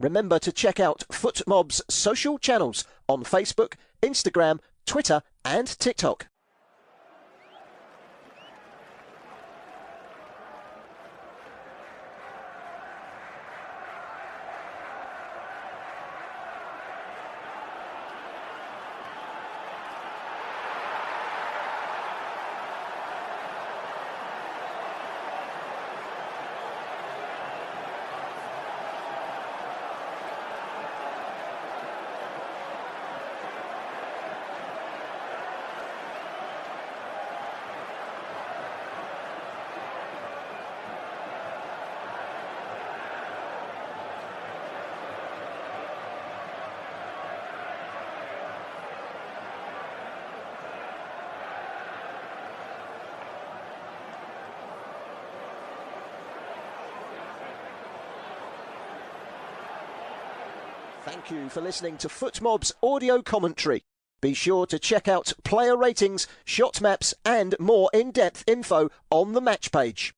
Remember to check out FootMob's social channels on Facebook, Instagram, Twitter and TikTok. Thank you for listening to FootMob's audio commentary. Be sure to check out player ratings, shot maps and more in-depth info on the match page.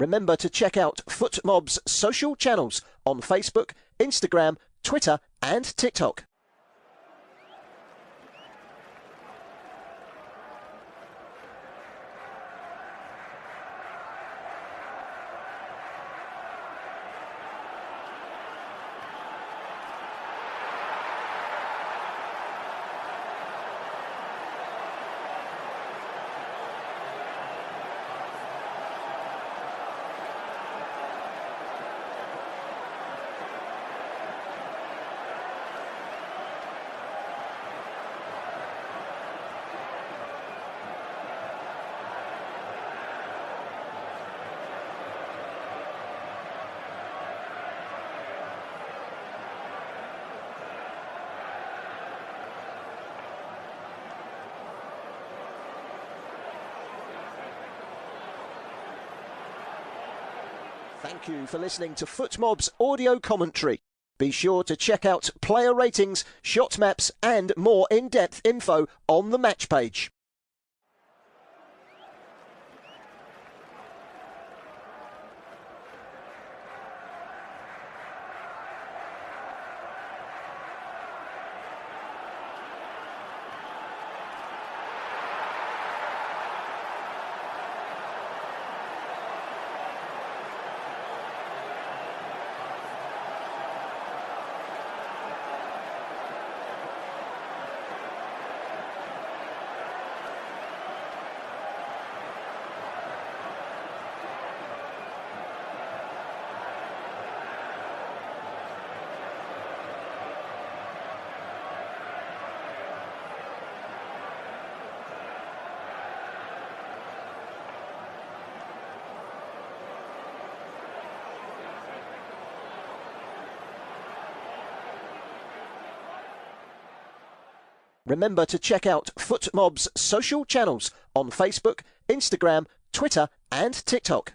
Remember to check out FootMob's social channels on Facebook, Instagram, Twitter and TikTok. Thank you for listening to FootMob's audio commentary. Be sure to check out player ratings, shot maps and more in-depth info on the match page. Remember to check out FootMob's social channels on Facebook, Instagram, Twitter and TikTok.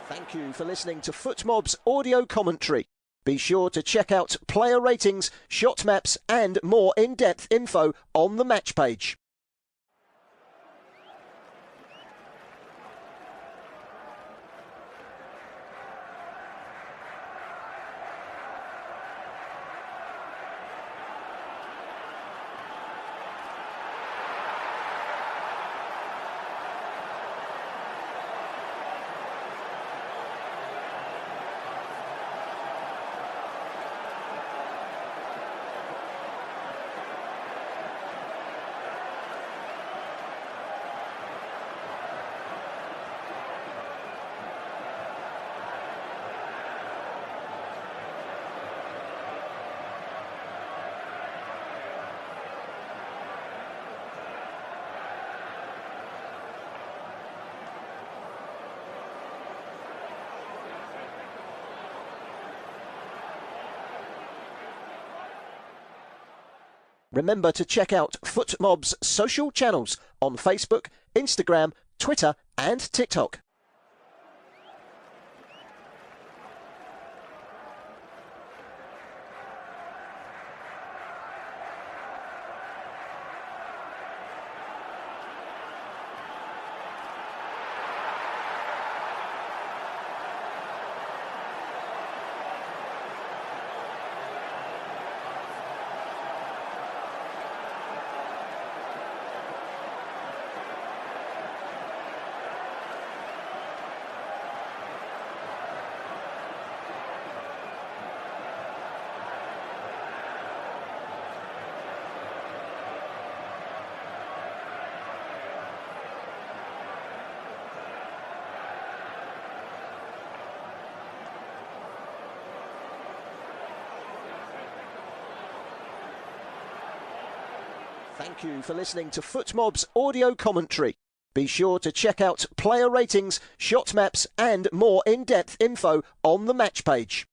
Thank you for listening to FootMob's audio commentary. Be sure to check out player ratings, shot maps and more in-depth info on the match page. Remember to check out FootMob's social channels on Facebook, Instagram, Twitter and TikTok. Thank you for listening to FootMob's audio commentary. Be sure to check out player ratings, shot maps and more in-depth info on the match page.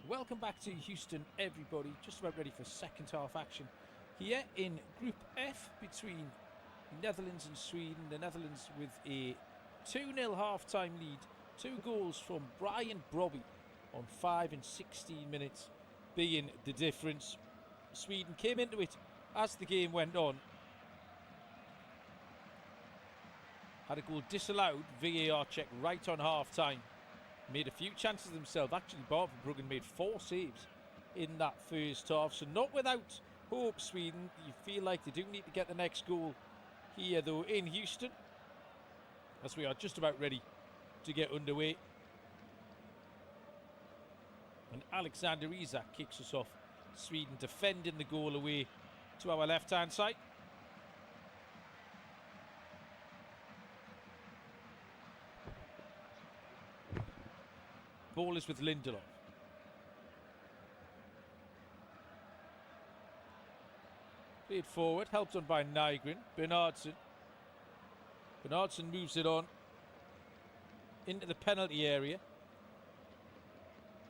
Welcome back to Houston, everybody. Just about ready for second half action here in Group F between the Netherlands and Sweden. The Netherlands with a 2-0 half-time lead. 2 goals from Brian Brobby on 5 and 16 minutes being the difference. Sweden came into it as the game went on. Had a goal disallowed, VAR check right on half-time. Made a few chances themselves. Actually, Bart van Bruggen made 4 saves in that first half. So not without hope, Sweden. You feel like they do need to get the next goal here, though, in Houston, as we are just about ready to get underway. And Alexander Isak kicks us off. Sweden defending the goal away to our left-hand side. Ball is with Lindelof. Played forward, helped on by Nygren. Bernardsson moves it on. into the penalty area.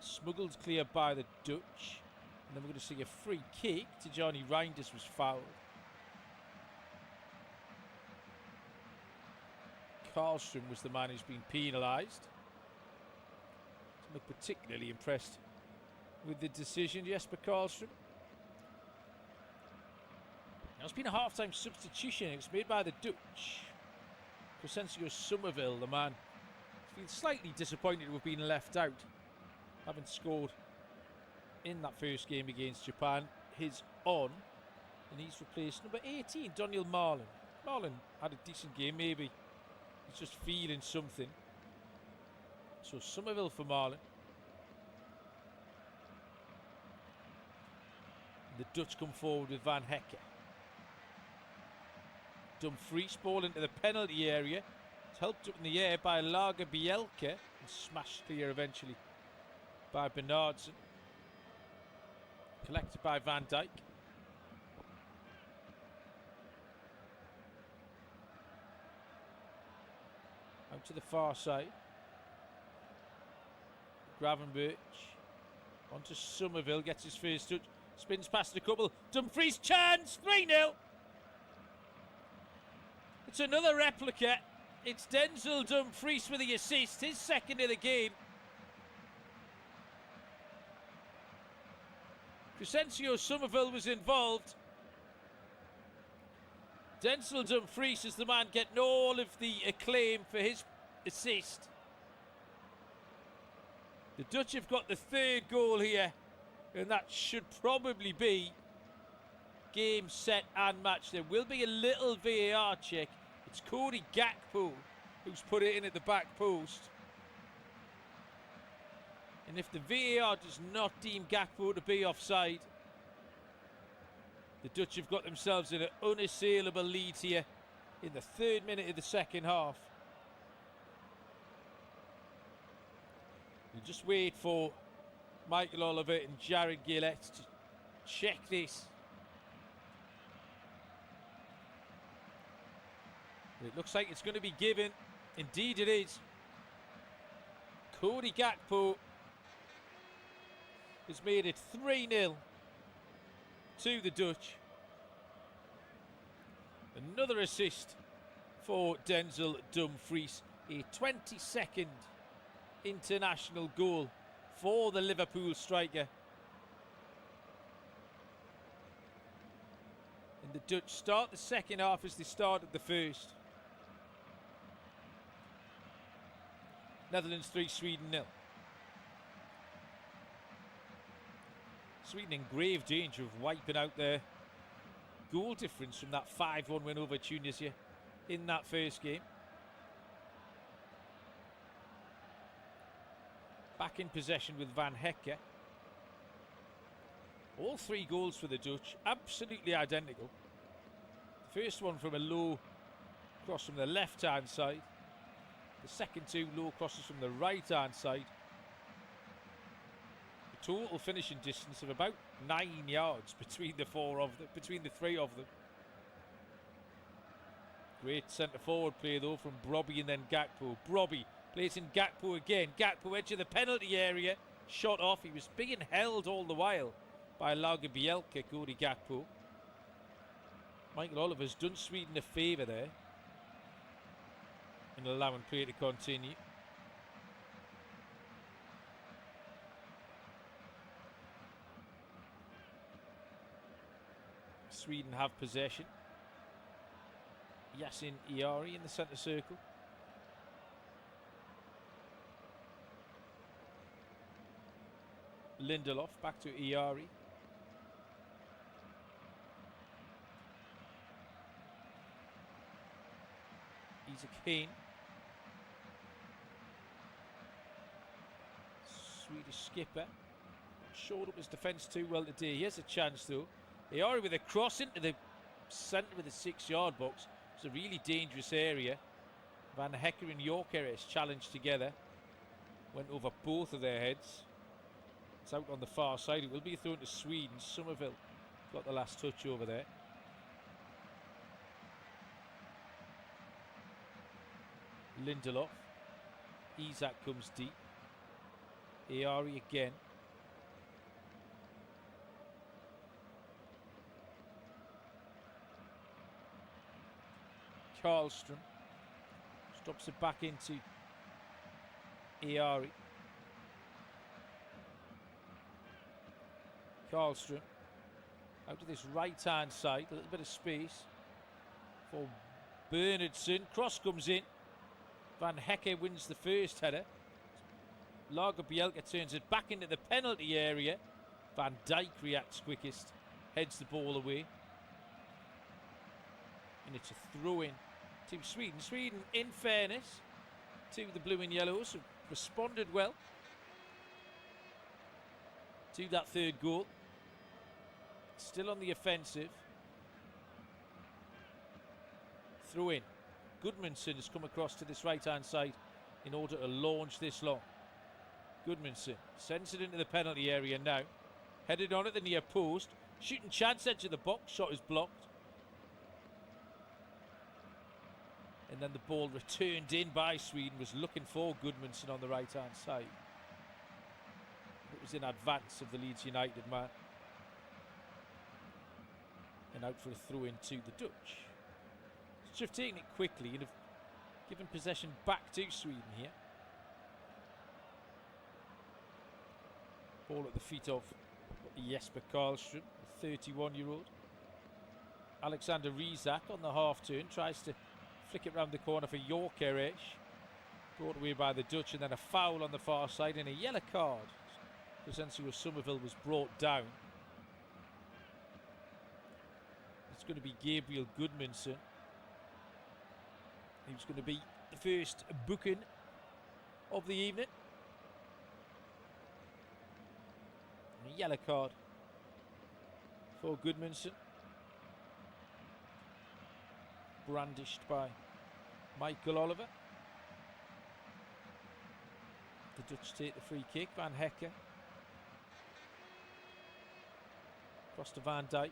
Smuggled clear by the Dutch. And then we're going to see a free kick to Johnny Reinders was fouled. Karlstrom was the man who's been penalised. Doesn't look particularly impressed with the decision, Jesper Karlstrom. Now it's been a half-time substitution. It was made by the Dutch. Crescencio Somerville, the man, has been slightly disappointed to have been left out, having scored in that first game against Japan. His on, and he's replaced number 18, Daniel Marlin. Marlin had a decent game, maybe he's just feeling something. So Somerville for Marlin. The Dutch come forward with Van Hekke. Dumfries ball into the penalty area. It's helped up in the air by Lager Bielke and smashed clear eventually by Bernardsen. Collected by Van Dijk. Out to the far side. Gravenberch. Onto Somerville. Gets his first touch. Spins past a couple. Dumfries chance. 3-0. It's another replica. It's Denzel Dumfries with the assist. His second of the game. Crescencio Somerville was involved. Denzel Dumfries is the man getting all of the acclaim for his assist. The Dutch have got the third goal here, and that should probably be game, set and match. There will be a little VAR check. It's Cody Gakpo who's put it in at the back post. And if the VAR does not deem Gakpo to be offside, the Dutch have got themselves in an unassailable lead here in the 3rd minute of the second half. We'll just wait for Michael Oliver and Jared Gillett to check this. It looks like it's going to be given. Indeed it is. Cody Gakpo has made it 3-0 to the Dutch. Another assist for Denzel Dumfries. A 22nd international goal for the Liverpool striker. And the Dutch start the second half as they started the first. Netherlands 3, Sweden 0. Sweden in grave danger of wiping out their goal difference from that 5-1 win over Tunisia in that first game. Back in possession with Van Hekke. All 3 goals for the Dutch, absolutely identical. The first one from a low cross from the left-hand side. The second 2 low crosses from the right-hand side. A total finishing distance of about 9 yards between the 3 of them. Great centre-forward play though from Brobby and then Gakpo. Brobby plays in Gakpo again. Gakpo edge of the penalty area. Shot off. He was being held all the while by Lager Bielke, Cody Gakpo. Michael Oliver's done Sweden a favour there in allowing play to continue. Sweden have possession. Yasin Iari in the centre circle. Lindelof back to Iari. Isaac Kane. Swedish skipper. Showed up his defence too well today. He has a chance though. Iari with a cross into the centre of the 6-yard box. It's a really dangerous area. Van Hekke and Gyökeres challenged together. Went over both of their heads. It's out on the far side. It will be thrown to Sweden. Somerville got the last touch over there. Lindelof. Isak comes deep. Iari again. Karlström stops it back into Iari. Karlström out to this right hand side, a little bit of space for Bernhardsson. Cross comes in. Van Hecke wins the first header. Lagerbielke turns it back into the penalty area. Van Dijk reacts quickest, heads the ball away, and it's a throw in to Sweden. Sweden, in fairness to the blue and yellows, have responded well to that third goal. Still on the offensive. Throw in. Gudmundsson has come across to this right hand side in order to launch this long. Gudmundsson sends it into the penalty area now. Headed on at the near post. Shooting chance, edge of the box. Shot is blocked. And then the ball returned in by Sweden. Was looking for Gudmundsson on the right hand side. It was in advance of the Leeds United man. And out for a throw in to the Dutch. Should have taken it quickly and have given possession back to Sweden here. Ball at the feet of Jesper Karlström, the 31-year-old. Alexander Isak on the half turn tries to flick it round the corner for Gyökeres. Brought away by the Dutch, and then a foul on the far side and a yellow card. Crescencio Somerville was brought down. It's going to be Gabriel Gudmundsson. He was going to be the first booking of the evening. And a yellow card for Gudmundsson. Brandished by Michael Oliver. The Dutch take the free kick. Van Hecke. Across to Van Dijk.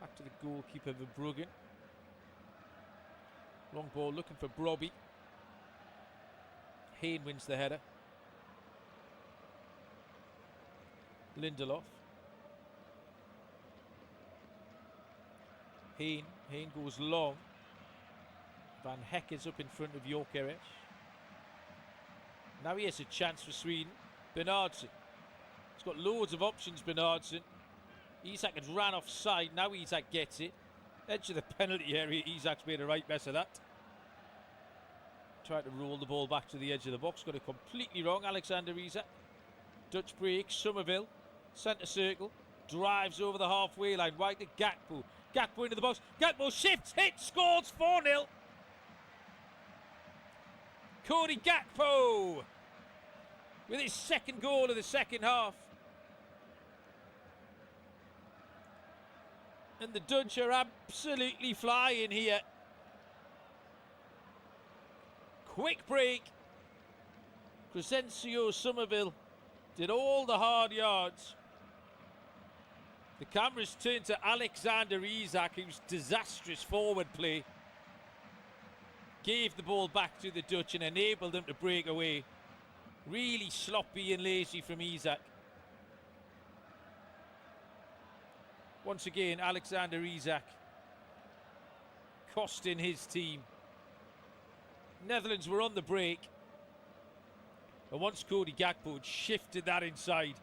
Back to the goalkeeper Verbruggen. Long ball looking for Brobby. Hayne wins the header. Lindelof. Hayne goes long. Van Hecke is up in front of Gyökeres. Now he has a chance for Sweden. Bernhardsson. He's got loads of options, Bernhardsson. Isak has ran offside. Now Isak gets it. Edge of the penalty area. Isak's made a right mess of that. Tried to roll the ball back to the edge of the box. Got it completely wrong. Alexander Isak. Dutch break. Somerville. Centre circle. Drives over the halfway line. Right to Gakpo. Gakpo into the box. Gakpo shifts. Hits. Scores 4-0. Cody Gakpo with his second goal of the second half. And the Dutch are absolutely flying here. Quick break. Crescencio Somerville did all the hard yards. The cameras turned to Alexander Isak, whose disastrous forward play gave the ball back to the Dutch and enabled them to break away. Really sloppy and lazy from Isak. Once again, Alexander Isak costing his team. Netherlands were on the break. And once Cody Gakpo had shifted that inside,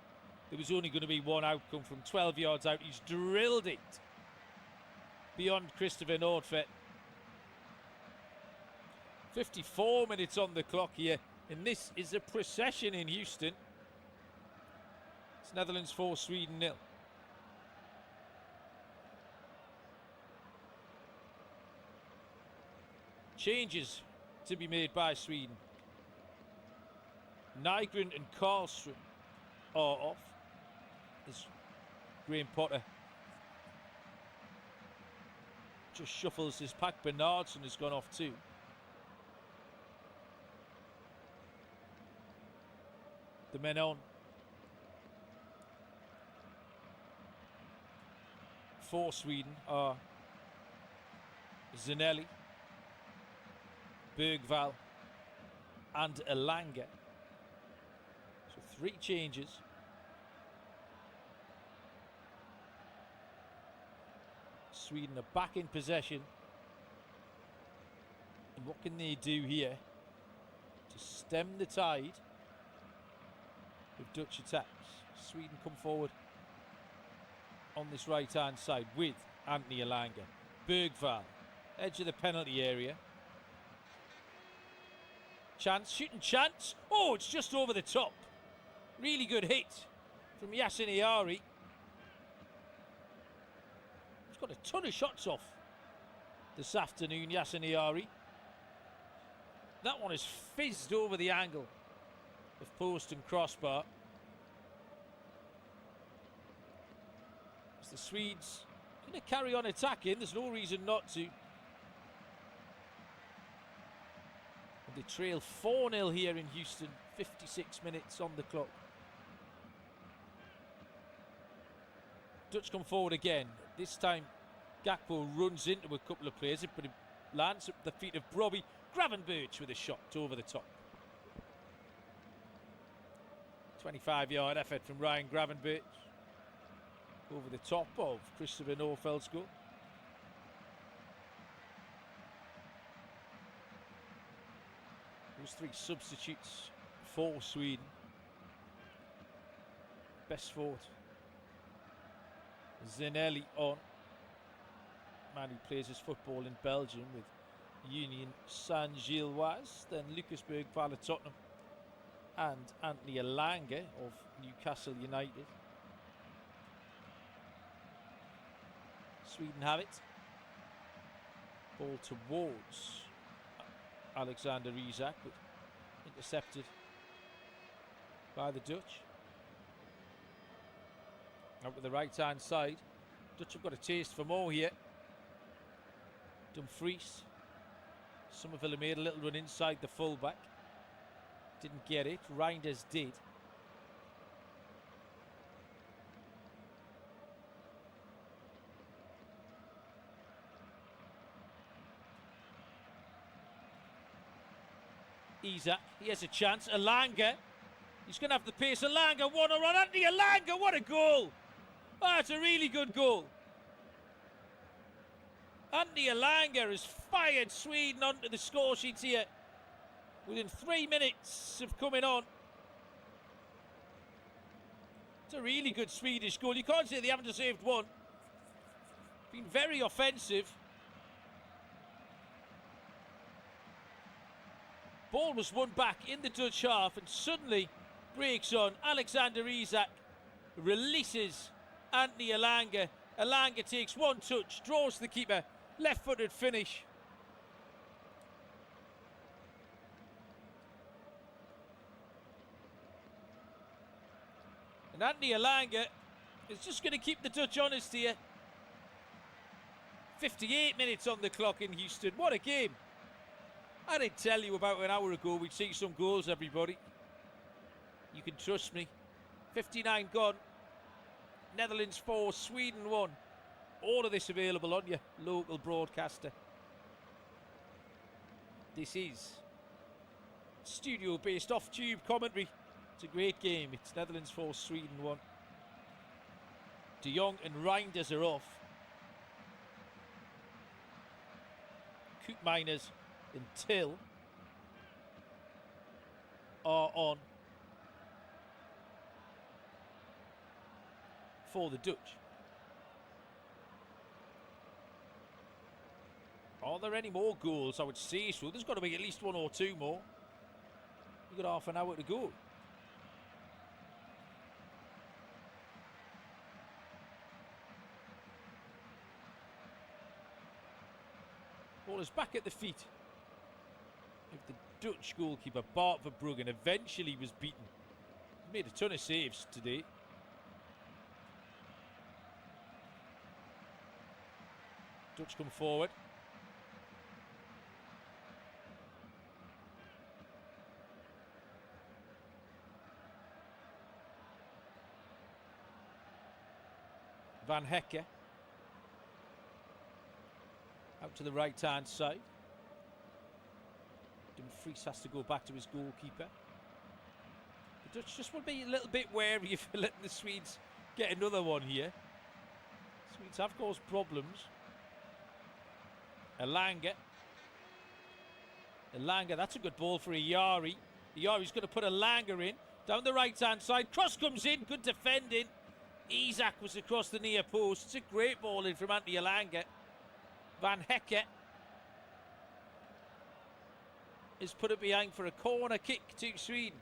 there was only going to be one outcome. From 12 yards out, he's drilled it beyond Christopher Nordfeldt. 54 minutes on the clock here, and this is a procession in Houston. It's Netherlands 4, Sweden 0. Changes to be made by Sweden. Nygren and Karlström are off. As Graham Potter just shuffles his pack. Bernhardsson has gone off too. The men on for Sweden are Zanelli, Bergvall and Elanga. So 3 changes. Sweden are back in possession. And what can they do here to stem the tide of Dutch attacks? Sweden come forward on this right hand side with Anthony Elanga. Bergvall, edge of the penalty area. Chance, shooting chance. Oh, it's just over the top. Really good hit from Yasin Ayari. He's got a ton of shots off this afternoon, Yasin Ayari. That one has fizzed over the angle of post and crossbar. As the Swedes going to carry on attacking, there's no reason not to. And they trail 4-0 here in Houston, 56 minutes on the clock. Dutch come forward again. This time Gakpo runs into a couple of players, but it lands at the feet of Brobbey. Gravenberch with a shot over the top. 25-yard effort from Ryan Gravenberch over the top of Christopher Norfeld's goal. Those 3 substitutes for Sweden. Best fought. Zanelli on. Man who plays his football in Belgium with Union Saint-Gilloise. Then Lucas Bergvall of Tottenham and Anthony Elanga of Newcastle United. Sweden have it. Ball towards Alexander Isak, but intercepted by the Dutch. Out to the right hand side. Dutch have got a taste for more here. Dumfries. Somerville made a little run inside the fullback. Didn't get it. Reinders did. Isak, he has a chance. Elanga, he's going to have the pace. Elanga, one on Anthony Elanga, what a goal! Oh, it's a really good goal. Anthony Elanga has fired Sweden onto the score sheets here within 3 minutes of coming on. It's a really good Swedish goal. You can't say they haven't saved one. Been very offensive. Ball was won back in the Dutch half and suddenly breaks on. Alexander Isak releases Anthony Elanga. Elanga takes one touch, draws the keeper, left-footed finish. And Anthony Elanga is just going to keep the Dutch honest here. 58 minutes on the clock in Houston. What a game. I didn't tell you about an hour ago we'd see some goals, everybody. You can trust me. 59 gone. Netherlands 4, Sweden 1. All of this available on your local broadcaster. This is studio-based off-tube commentary. It's a great game. It's Netherlands 4, Sweden 1. De Jong and Reinders are off. Koopmeiners and Till are on for the Dutch. Are there any more goals? I would say so. There's got to be at least 1 or 2 more. We've got half an hour to go. Ball is back at the feet of the Dutch goalkeeper Bart Verbruggen. Eventually was beaten. He made a ton of saves today. Dutch come forward. Van Hecke. Out to the right-hand side. Dumfries has to go back to his goalkeeper. The Dutch just will be a little bit wary of letting the Swedes get another one here. Swedes have caused problems. Elanga, that's a good ball for Iyari. Iyari's going to put Elanga in. Down the right-hand side. Cross comes in. Good defending. Isak was across the near post. It's a great ball in from Antti Elanga. Van Hecke is put it behind for a corner kick to Sweden.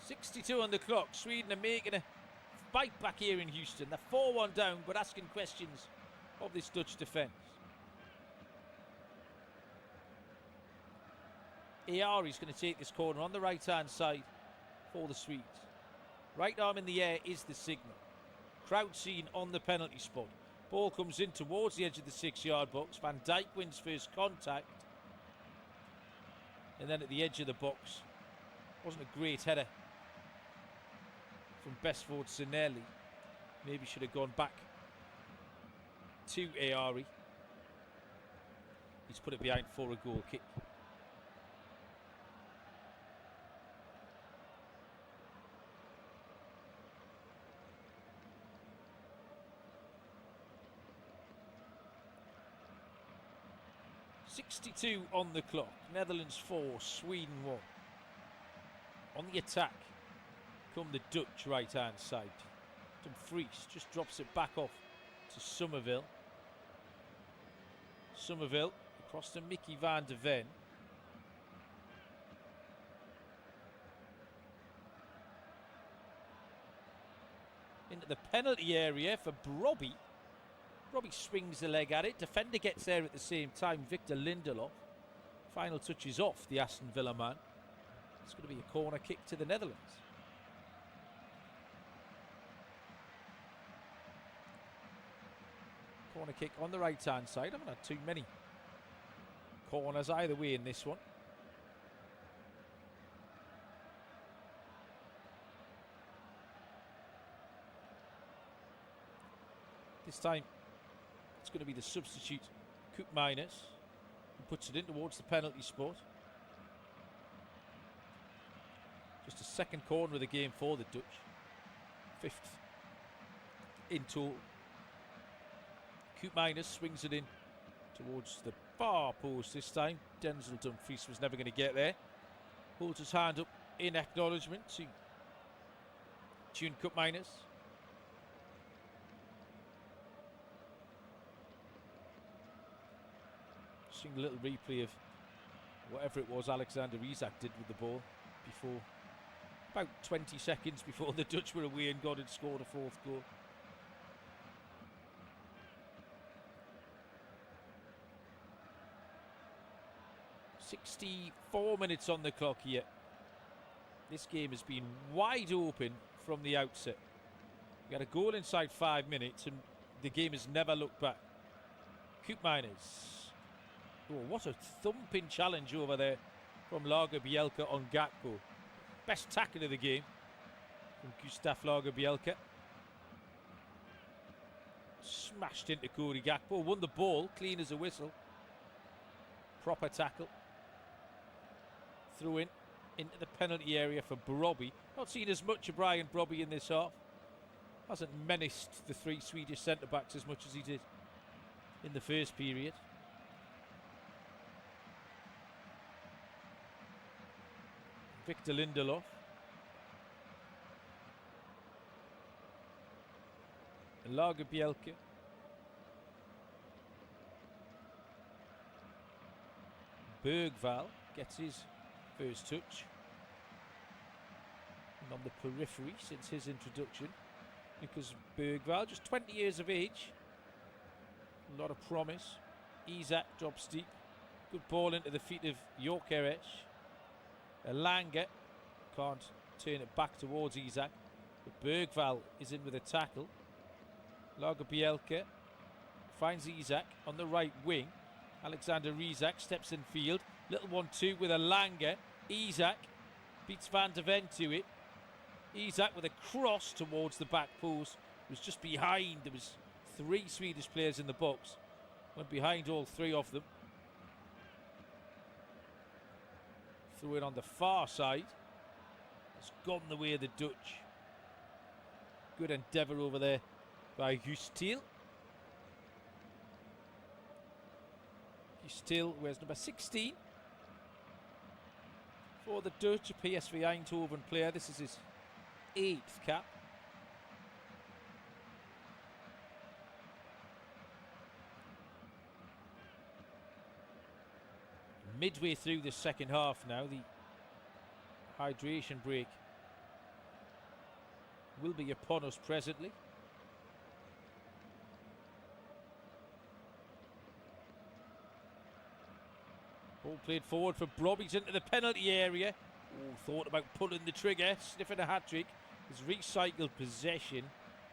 .62 on the clock. Sweden are making a bite back here in Houston. They're 4-1 down, but asking questions of this Dutch defence. Iyari's going to take this corner on the right-hand side for the Swedes. Right arm in the air is the signal. Crowd scene on the penalty spot. Ball comes in towards the edge of the 6-yard box. Van Dijk wins first contact. And then at the edge of the box, wasn't a great header from Besford Sinelli. Maybe should have gone back to Iyari. He's put it behind for a goal kick. .62 on the clock. Netherlands 4, Sweden 1. On the attack come the Dutch right-hand side. Dumfries just drops it back off to Somerville. Somerville across to Mickey van der Ven. Into the penalty area for Brobby. Brobby swings the leg at it. Defender gets there at the same time. Victor Lindelof. Final touch is off the Aston Villa man. It's going to be a corner kick to the Netherlands. Corner kick on the right-hand side. I haven't had too many corners either way in this one. This time it's going to be the substitute Koop Miners who puts it in towards the penalty spot. Just a second corner of the game for the Dutch. 5th in total. Koop Miners swings it in towards the far post this time. Denzel Dumfries was never going to get there. Holds his hand up in acknowledgement to Tune Koop Miners. Seeing a little replay of whatever it was Alexander Isak did with the ball before, about 20 seconds before the Dutch were away and God had scored a 4th goal. .64 minutes on the clock here. This game has been wide open from the outset. We had a goal inside 5 minutes and the game has never looked back. Koop Miners. Oh, what a thumping challenge over there from Lagerbielke on Gakpo. Best tackle of the game from Gustav Lagerbielke. Smashed into Cody Gakpo. Won the ball, clean as a whistle. Proper tackle. Through in into the penalty area for Brobby. Not seen as much of Brian Brobby in this half. Hasn't menaced the 3 Swedish centre-backs as much as he did in the first period. Victor Lindelof. Lagerbielke. Bergvall gets his first touch. And on the periphery since his introduction. Because Bergvall, just 20 years of age. A lot of promise. Isak drops deep. Good ball into the feet of Gyökeres. Elanga can't turn it back towards Isak. But Bergvall is in with a tackle. Lagerbielke finds Isak on the right wing. Alexander Isak steps in field. Little 1-2 with Elanga. Isak beats Van der Ven to it. Isak with a cross towards the back post. It was just behind. There was 3 Swedish players in the box. Went behind all 3 of them. Threw it on the far side. It's gone the way of the Dutch. Good endeavour over there by Hustil. Hustil wears number 16 for the Dutch, a PSV Eindhoven player. This is his 8th cap. Midway through the second half now, the hydration break will be upon us presently. Ball played forward for Brobby's into the penalty area. Oh, thought about pulling the trigger, sniffing a hat-trick. Has recycled possession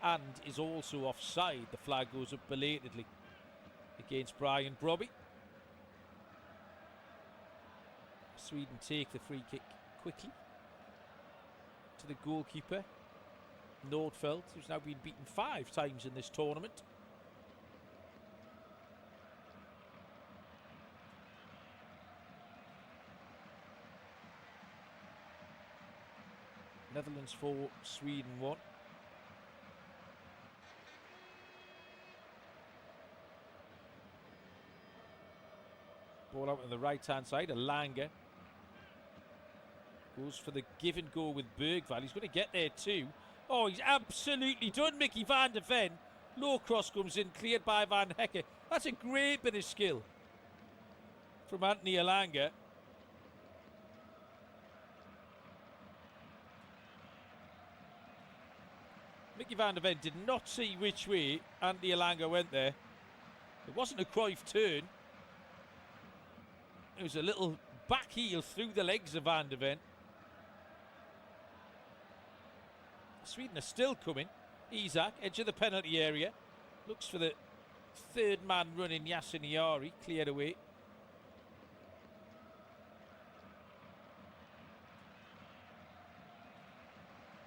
and is also offside. The flag goes up belatedly against Brian Brobby. Sweden take the free kick quickly to the goalkeeper, Nordfeldt, who's now been beaten 5 times in this tournament. Netherlands 4, Sweden 1. Ball out on the right-hand side, Elanga goes for the give and go with Bergvall. He's going to get there too. Oh, he's absolutely done Mickey van der Ven. Low cross comes in, cleared by Van Hecke. That's a great bit of skill from Anthony Elanga. Mickey van der Ven did not see which way Anthony Elanga went there. It wasn't a Cruyff turn. It was a little back heel through the legs of van der Ven. Sweden are still coming. Isak, edge of the penalty area. Looks for the 3rd man running, Yasin Yari. Cleared away.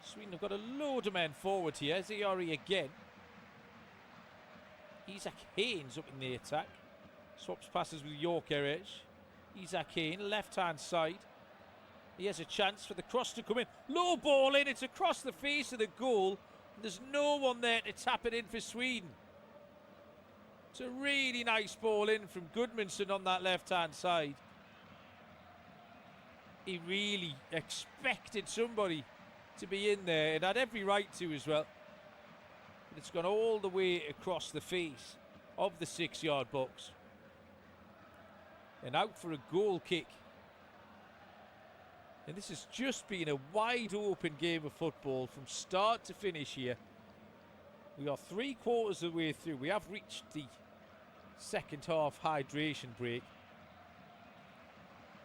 Sweden have got a load of men forward here. Ziari again. Isak Haynes up in the attack. Swaps passes with York Erich. Isak Haynes, left-hand side. He has a chance for the cross to come in. Low ball in. It's across the face of the goal. There's no one there to tap it in for Sweden. It's a really nice ball in from Gudmundsson on that left-hand side. He really expected somebody to be in there and had every right to as well. But it's gone all the way across the face of the 6-yard box. And out for a goal kick. And this has just been a wide open game of football from start to finish here. We are 3/4 of the way through. We have reached the second half hydration break.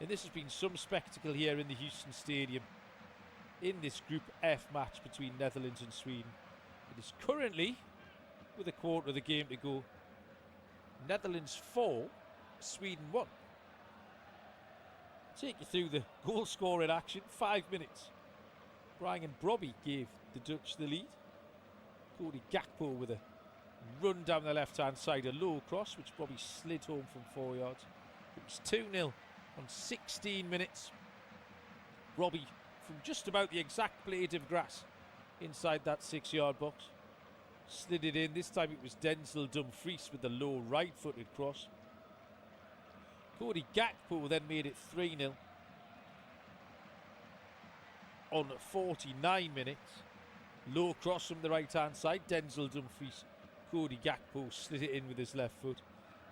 And this has been some spectacle here in the Houston Stadium in this Group F match between Netherlands and Sweden. It is currently, with a quarter of the game to go, Netherlands 4, Sweden 1. Take you through the goal scoring action. 5 minutes. Brian Brobby gave the Dutch the lead. Cody Gakpo with a run down the left-hand side, a low cross, which Brobby slid home from 4 yards. It was 2-0 on 16 minutes. Brobby from just about the exact blade of grass inside that 6-yard box. Slid it in. This time it was Denzel Dumfries with the low right-footed cross. Cody Gakpo then made it 3-0 on 49 minutes. Low cross from the right-hand side. Denzel Dumfries, Cody Gakpo slid it in with his left foot.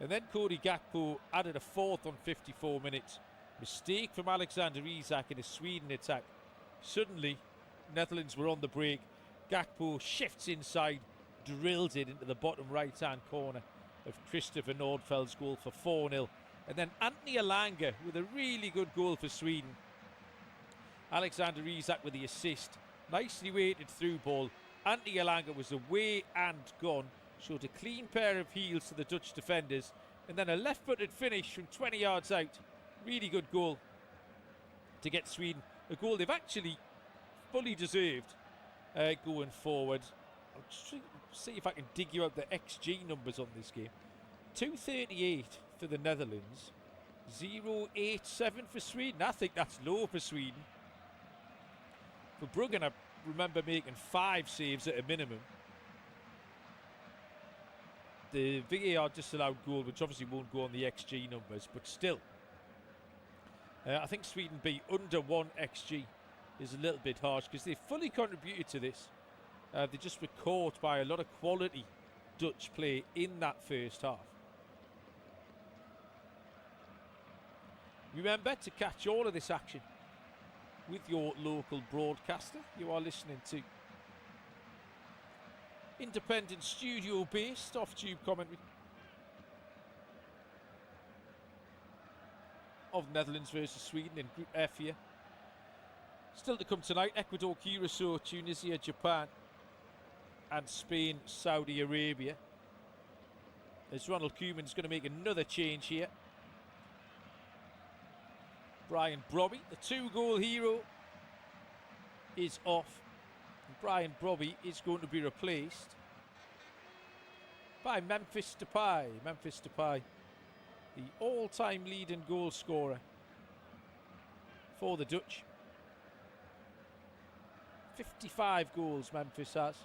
And then Cody Gakpo added a 4th on 54 minutes. Mistake from Alexander Isak in a Sweden attack. Suddenly, Netherlands were on the break. Gakpo shifts inside, drills it into the bottom right-hand corner of Christopher Nordfeldt's goal for 4-0. And then Anthony Elanga with a really good goal for Sweden. Alexander Isak with the assist. Nicely weighted through ball. Anthony Elanga was away and gone. Showed a clean pair of heels to the Dutch defenders. And then a left-footed finish from 20 yards out. Really good goal to get Sweden. A goal they've actually fully deserved. going forward. I'll just see if I can dig you out the XG numbers on this game. 238 for the Netherlands, 0.87 for Sweden. I think that's low for Sweden. For Bruggen, I remember making 5 saves at a minimum. The VAR disallowed goal, which obviously won't go on the XG numbers, but still. I think Sweden being under 1 XG is a little bit harsh because they fully contributed to this. They just were caught by a lot of quality Dutch play in that first half. Remember to catch all of this action with your local broadcaster. You are listening to independent studio-based off-tube commentary of Netherlands versus Sweden in Group F here. Still to come tonight: Ecuador, Curacao, Tunisia, Japan, and Spain, Saudi Arabia. As Ronald Koeman's going to make another change here. Brian Brobby, the 2-goal hero, is off. And Brian Brobby is going to be replaced by Memphis Depay. Memphis Depay, the all-time leading goal scorer for the Dutch. 55 goals Memphis has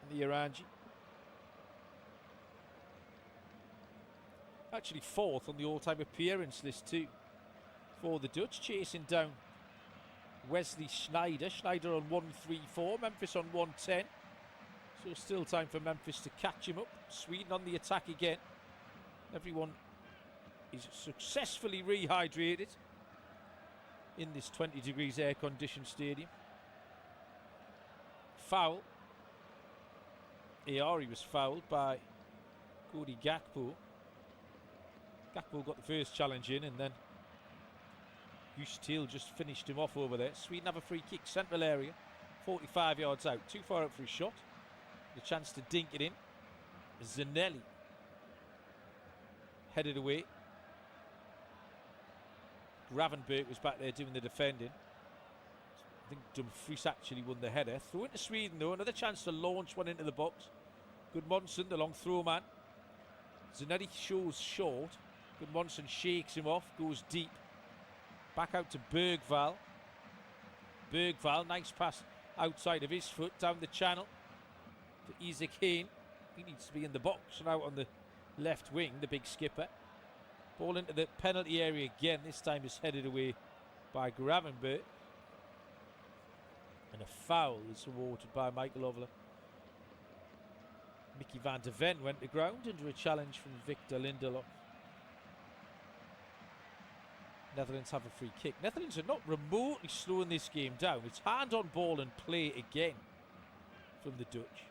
in the Orange. Actually 4th on the all-time appearance list too for the Dutch, chasing down Wesley Sneijder. Sneijder on 134, Memphis on 110. So still time for Memphis to catch him up. Sweden on the attack again. Everyone is successfully rehydrated in this 20 degrees air-conditioned stadium. Foul. Ayari was fouled by Cody Gakpo. Gakpo got the first challenge in, and then Gustil just finished him off over there. Sweden have a free kick, central area, 45 yards out. Too far out for a shot. The chance to dink it in. Zanelli headed away. Gravenberg was back there doing the defending. I think Dumfries actually won the header. Throw into Sweden though. Another chance to launch one into the box. Gudmundsson, the long throw man. Zanetti shows short. Gudmundsson shakes him off, goes deep. Back out to Bergvall. Bergvall, nice pass outside of his foot, down the channel to Isaac Hayne. He needs to be in the box and out on the left wing, the big skipper. Ball into the penalty area again. This time is headed away by Gravenberg. And a foul is awarded by Michael Ovler. Mickey van der Ven went to ground under a challenge from Victor Lindelof. Netherlands have a free kick. Netherlands are not remotely slowing this game down. It's hand on ball and play again from the Dutch.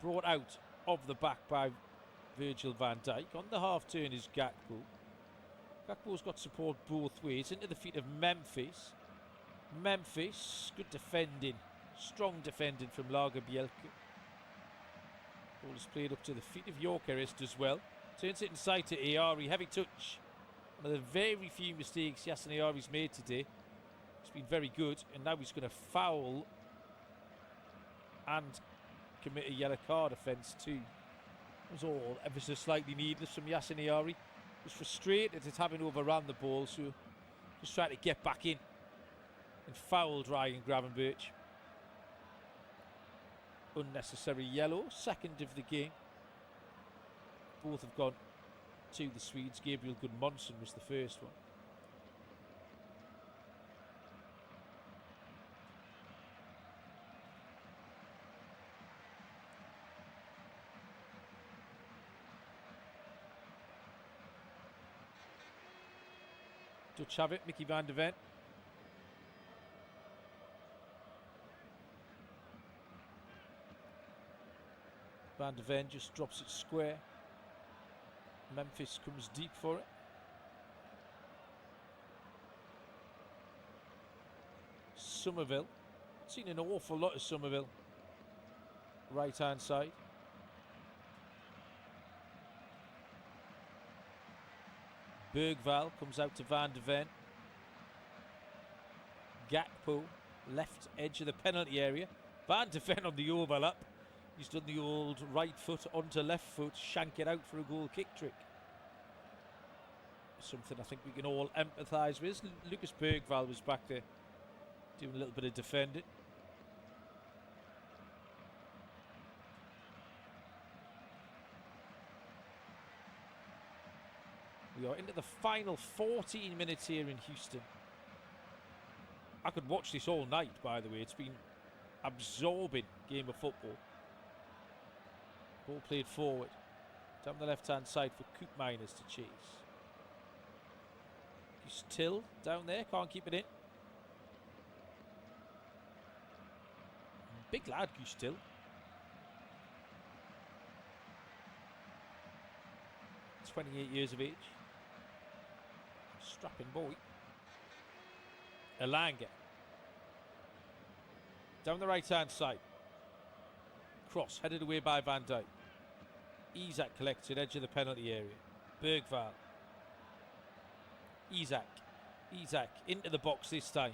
Brought out of the back by Virgil van Dijk. On the half turn is Gakpo. Gakpo's got support both ways. Into the feet of Memphis. Memphis, good defending. Strong defending from Lager Bielke. Ball is played up to the feet of Jokerist as well. Turns it inside to Ayari. Heavy touch. One of the very few mistakes Yasin Ayari's made today. It's been very good. And now he's going to foul and commit a yellow card offence too. It was all ever so slightly needless from Yasin Ayari. He was frustrated at having overrun the ball, so just trying to get back in and fouled Ryan Gravenberch. Unnecessary yellow, second of the game. Both have gone to the Swedes. Gabriel Gudmundsson was the first one. Dutch have it, Mickey van der Ven. Van der Ven just drops it square. Memphis comes deep for it. Somerville. Seen an awful lot of Somerville. Right hand side. Bergvall comes out to Van de Ven. Gakpo, left edge of the penalty area. Van de Ven on the overlap. He's done the old right foot onto left foot, shank it out for a goal kick trick. Something I think we can all empathise with. Lucas Bergvall was back there doing a little bit of defending. We are into the final 14 minutes here in Houston. I could watch this all night, by the way. It's been absorbing game of football. Ball played forward. Down the left-hand side for Koopmeiners to chase. Till down there, can't keep it in. Big lad, Till. He's 28 years of age. Strapping boy. Elanga. Down the right-hand side. Cross, headed away by Van Dijk. Isak collects it, edge of the penalty area. Bergvall. Isak into the box this time.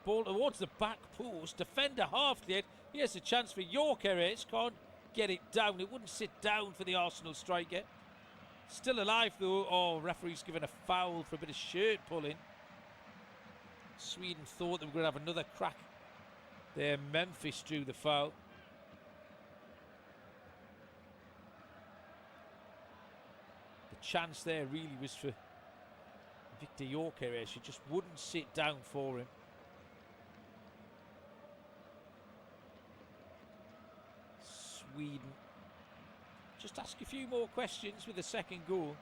Ball towards the back post. Defender half cleared. Here's a chance for Gyökeres. Can't get it down. It wouldn't sit down for the Arsenal striker. Still alive though. Oh, referee's given a foul for a bit of shirt pulling. Sweden thought they were going to have another crack there. Memphis drew the foul. The chance there really was for Victor Gyökeres. He just wouldn't sit down for him. Sweden just ask a few more questions with the second goal.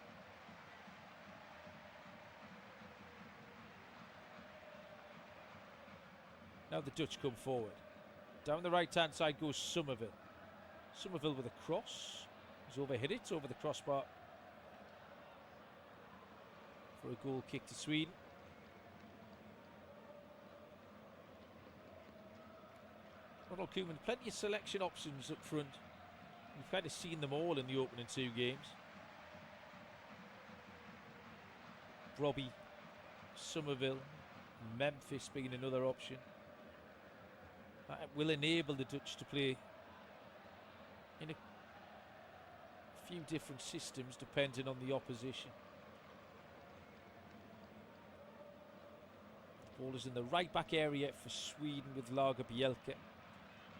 Now the Dutch come forward. Down the right-hand side goes Somerville. Somerville with a cross. He's overhit it over the crossbar for a goal kick to Sweden. Ronald Koeman, plenty of selection options up front. We've kind of seen them all in the opening two games. Robbie, Somerville, Memphis being another option. That will enable the Dutch to play in a few different systems depending on the opposition. The ball is in the right back area for Sweden with Lager Bielke.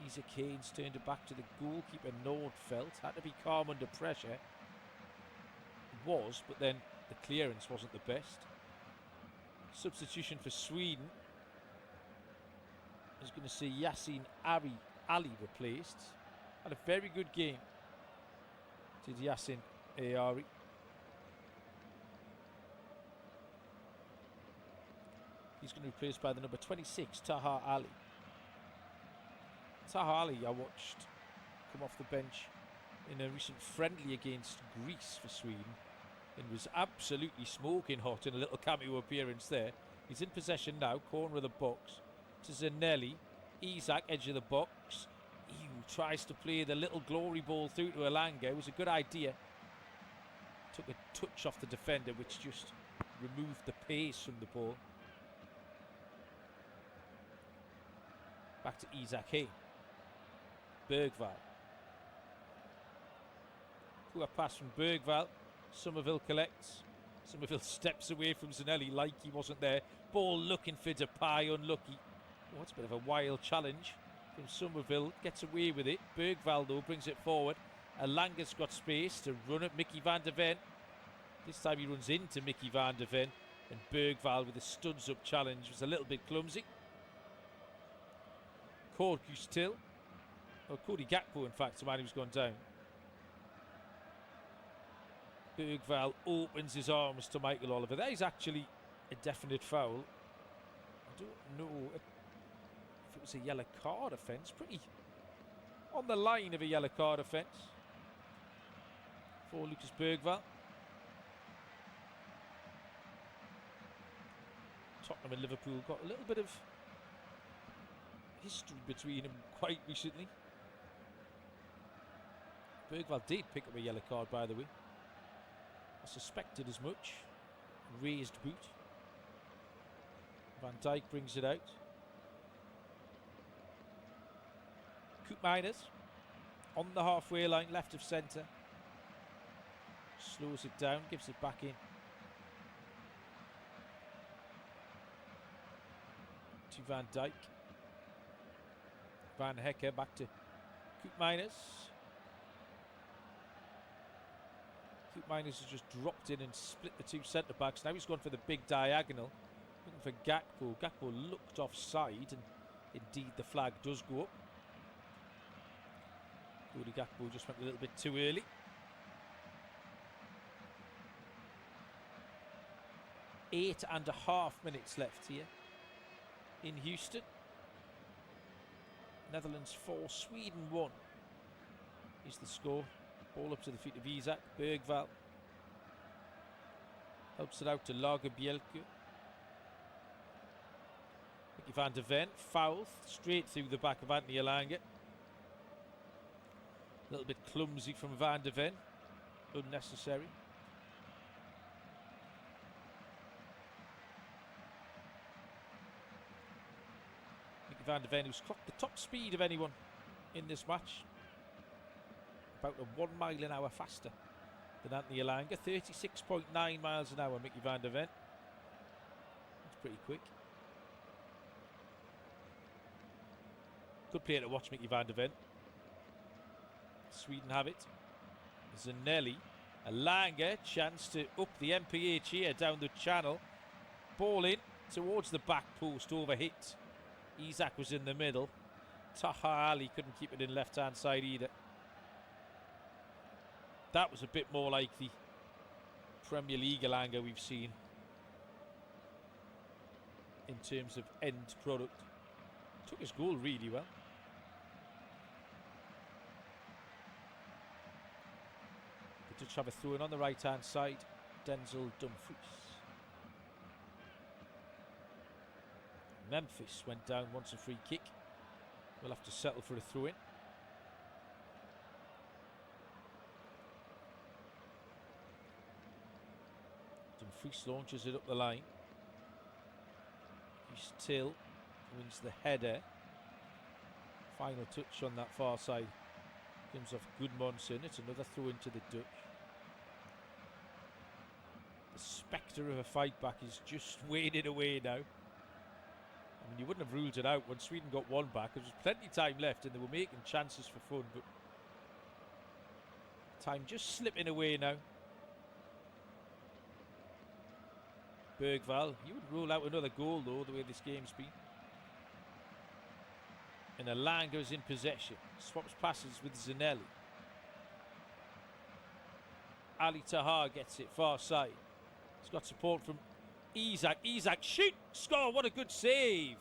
Isaac Haynes turned it back to the goalkeeper Nordfeldt. Had to be calm under pressure. It was, but then the clearance wasn't the best. Substitution for Sweden is going to see Yasin Ali replaced. Had a very good game, did Yasin Ayari. He's going to be replaced by the number 26, Taha Ali. Taha Ali I watched come off the bench in a recent friendly against Greece for Sweden and was absolutely smoking hot in a little cameo appearance there. He's in possession now, corner of the box to Zanelli. Isak, edge of the box. He tries to play the little glory ball through to Elanga. It was a good idea. Took a touch off the defender, which just removed the pace from the ball. Back to Isaac Haynes. Bergvall. Poor pass from Bergvall. Somerville collects. Somerville steps away from Zanelli like he wasn't there. Ball looking for Depay, unlucky. Oh, it's a bit of a wild challenge from Somerville. Gets away with it. Bergvall though brings it forward. Elanga's got space to run at Mickey van der Ven. This time he runs into Mickey van der Ven. And Bergvall with a studs up challenge was a little bit clumsy. Till. Or Cody Gakpo, in fact, the man who's gone down. Bergvall opens his arms to Michael Oliver. That is actually a definite foul. I don't know if it was a yellow card offence. Pretty on the line of a yellow card offence for Lucas Bergvall. Tottenham and Liverpool got a little bit of history between them quite recently. Bergvall did pick up a yellow card, by the way. I suspected as much. Raised boot. Van Dijk brings it out. Koopmeiners on the halfway line, left of centre. Slows it down, gives it back in. To Van Dijk. Van Hecke back to Koopmeiners. Koopmeiners has just dropped in and split the two centre-backs. Now he's gone for the big diagonal. Looking for Gakpo. Gakpo looked offside, and indeed the flag does go up. Cody Gakpo just went a little bit too early. 8.5 minutes left here in Houston. Netherlands 4, Sweden 1 is the score. Ball up to the feet of Isaac. Bergvall helps it out to Lagerbielke. Mickey van der Ven fouled straight through the back of Anthony Elanga. A little bit clumsy from Van der Ven. Unnecessary. Mickey van der Ven, who's clocked the top speed of anyone in this match. About a 1 mile an hour faster than Anthony Elanga. 36.9 miles an hour, Mickey van der Ven. That's pretty quick. Good player to watch, Mickey van der Ven. Sweden have it. Zanelli. Elanga, chance to up the MPH here down the channel. Ball in towards the back post, over hit. Isaac was in the middle. Taha Ali couldn't keep it in left hand side either. That was a bit more like the Premier League Elanga we've seen in terms of end product. Took his goal really well. The Dutch have a throw in on the right hand side. Denzel Dumfries. Memphis went down once a free kick. We'll have to settle for a throw in. Dumfries launches it up the line. He's Till wins the header. Final touch on that far side comes off Gudmundsson. It's another throw into the Dutch. The spectre of a fight back is just wading away now. I mean, you wouldn't have ruled it out when Sweden got one back. There was plenty of time left and they were making chances for fun, but time just slipping away now. Bergvall, you would rule out another goal though, the way this game's been. And Elanga is in possession. Swaps passes with Zanelli. Ali Tahar gets it far side. He's got support from Isaac. Isaac, shoot! Score! What a good save!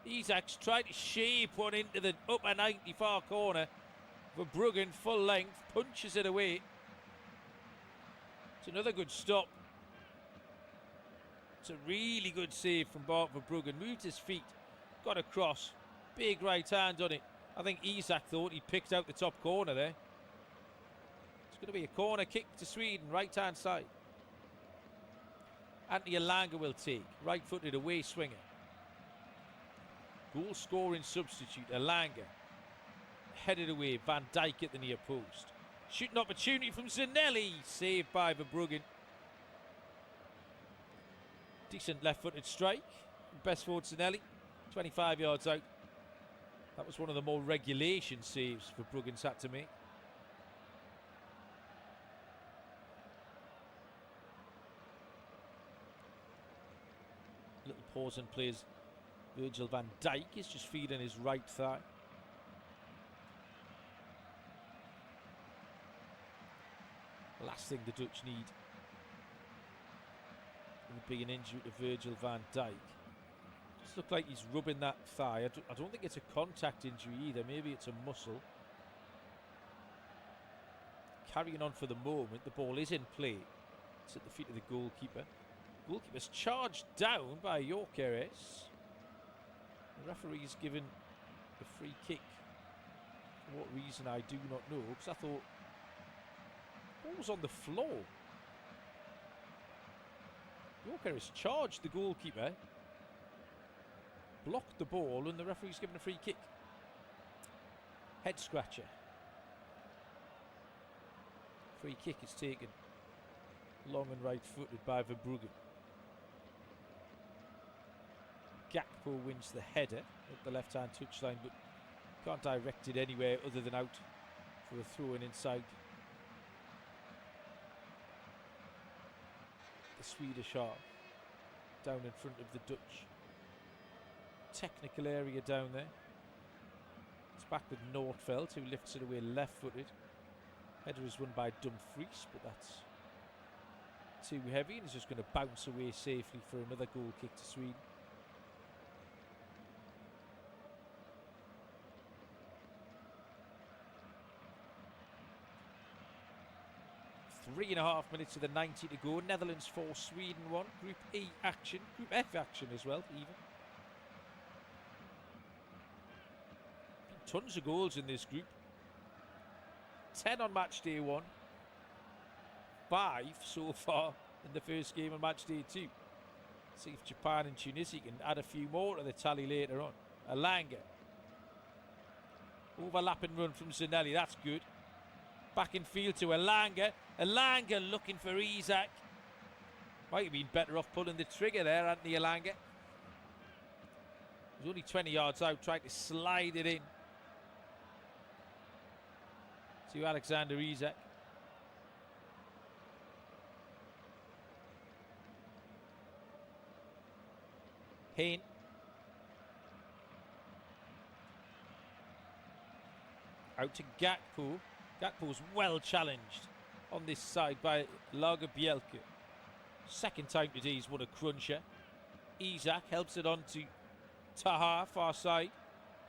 Isaac's tried to shape one into the upper 90 far corner. Verbruggen, full length, punches it away. It's another good stop. It's a really good save from Bart Verbruggen. Moved his feet, got across. Big right hand on it. I think Isaac thought he picked out the top corner there. It's going to be a corner kick to Sweden, right hand side. Anthony Elanga will take. Right-footed away swinger. Goal scoring substitute. Elanga. Headed away. Van Dijk at the near post. Shooting opportunity from Zanelli. Saved by Verbruggen. Decent left-footed strike. Best forward Zanelli. 25 yards out. That was one of the more regulation saves Verbruggen's had to make. Little pause and plays. Virgil van Dijk is just feeding his right thigh. Last thing the Dutch need would be an injury to Virgil van Dijk. Just look like he's rubbing that thigh. I don't think it's a contact injury either. Maybe it's a muscle. Carrying on for the moment. The ball is in play. It's at the feet of the goalkeeper. Goalkeeper's charged down by Gyökeres. The referee's given a free kick. For what reason I do not know, because I thought the ball was on the floor. Walker has charged the goalkeeper, blocked the ball, and the referee's given a free kick. Head scratcher. Free kick is taken long and right footed by Verbruggen. Gakpo wins the header at the left hand touchline, but can't direct it anywhere other than out for a throw in inside the Swedish half, down in front of the Dutch. Technical area down there. It's back with Nordfeldt, who lifts it away left footed. Header is won by Dumfries, but that's too heavy and is just going to bounce away safely for another goal kick to Sweden. Three and a half minutes of the 90 to go. Netherlands 4, Sweden 1. Group E action, Group F action as well, even. Tons of goals in this group. 10 on match day 1. 5 so far in the first game on match day 2. See if Japan and Tunisia can add a few more to the tally later on. Alanga. Overlapping run from Zanelli, that's good. Back in field to Alanga. Alanga looking for Isak. Might have been better off pulling the trigger there, Anthony Alanga. He's only 20 yards out, trying to slide it in to Alexander Isak. Hayne. Out to Gakpo. Gakpo's well challenged on this side by Lagerbielke. Second time today he's won a cruncher. Isak helps it on to Taha, far side.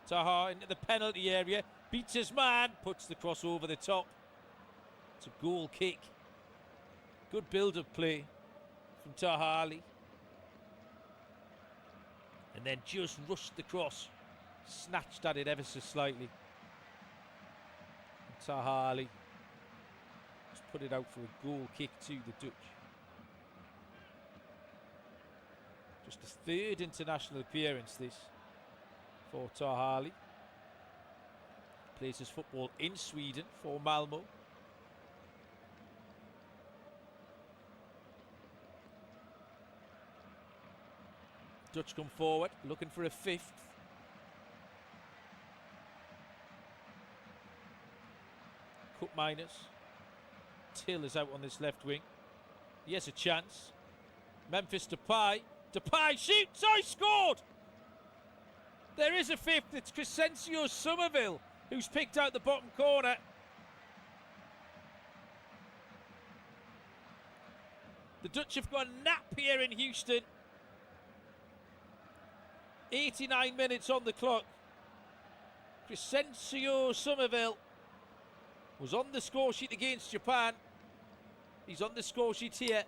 Taha into the penalty area. Beats his man. Puts the cross over the top. It's a goal kick. Good build-up play from Taha Ali. And then just rushed the cross. Snatched at it ever so slightly. Taha Ali just put it out for a goal kick to the Dutch. Just his third international appearance this for Taha Ali. Plays his football in Sweden for Malmo. Dutch come forward, looking for a fifth. Cup minus. Till is out on this left wing. He has a chance. Memphis Depay. Depay shoots. Oh, he scored! There is a fifth. It's Crescencio Somerville who's picked out the bottom corner. The Dutch have got a nap here in Houston. 89 minutes on the clock. Crescencio Somerville was on the score sheet against Japan. He's on the score sheet here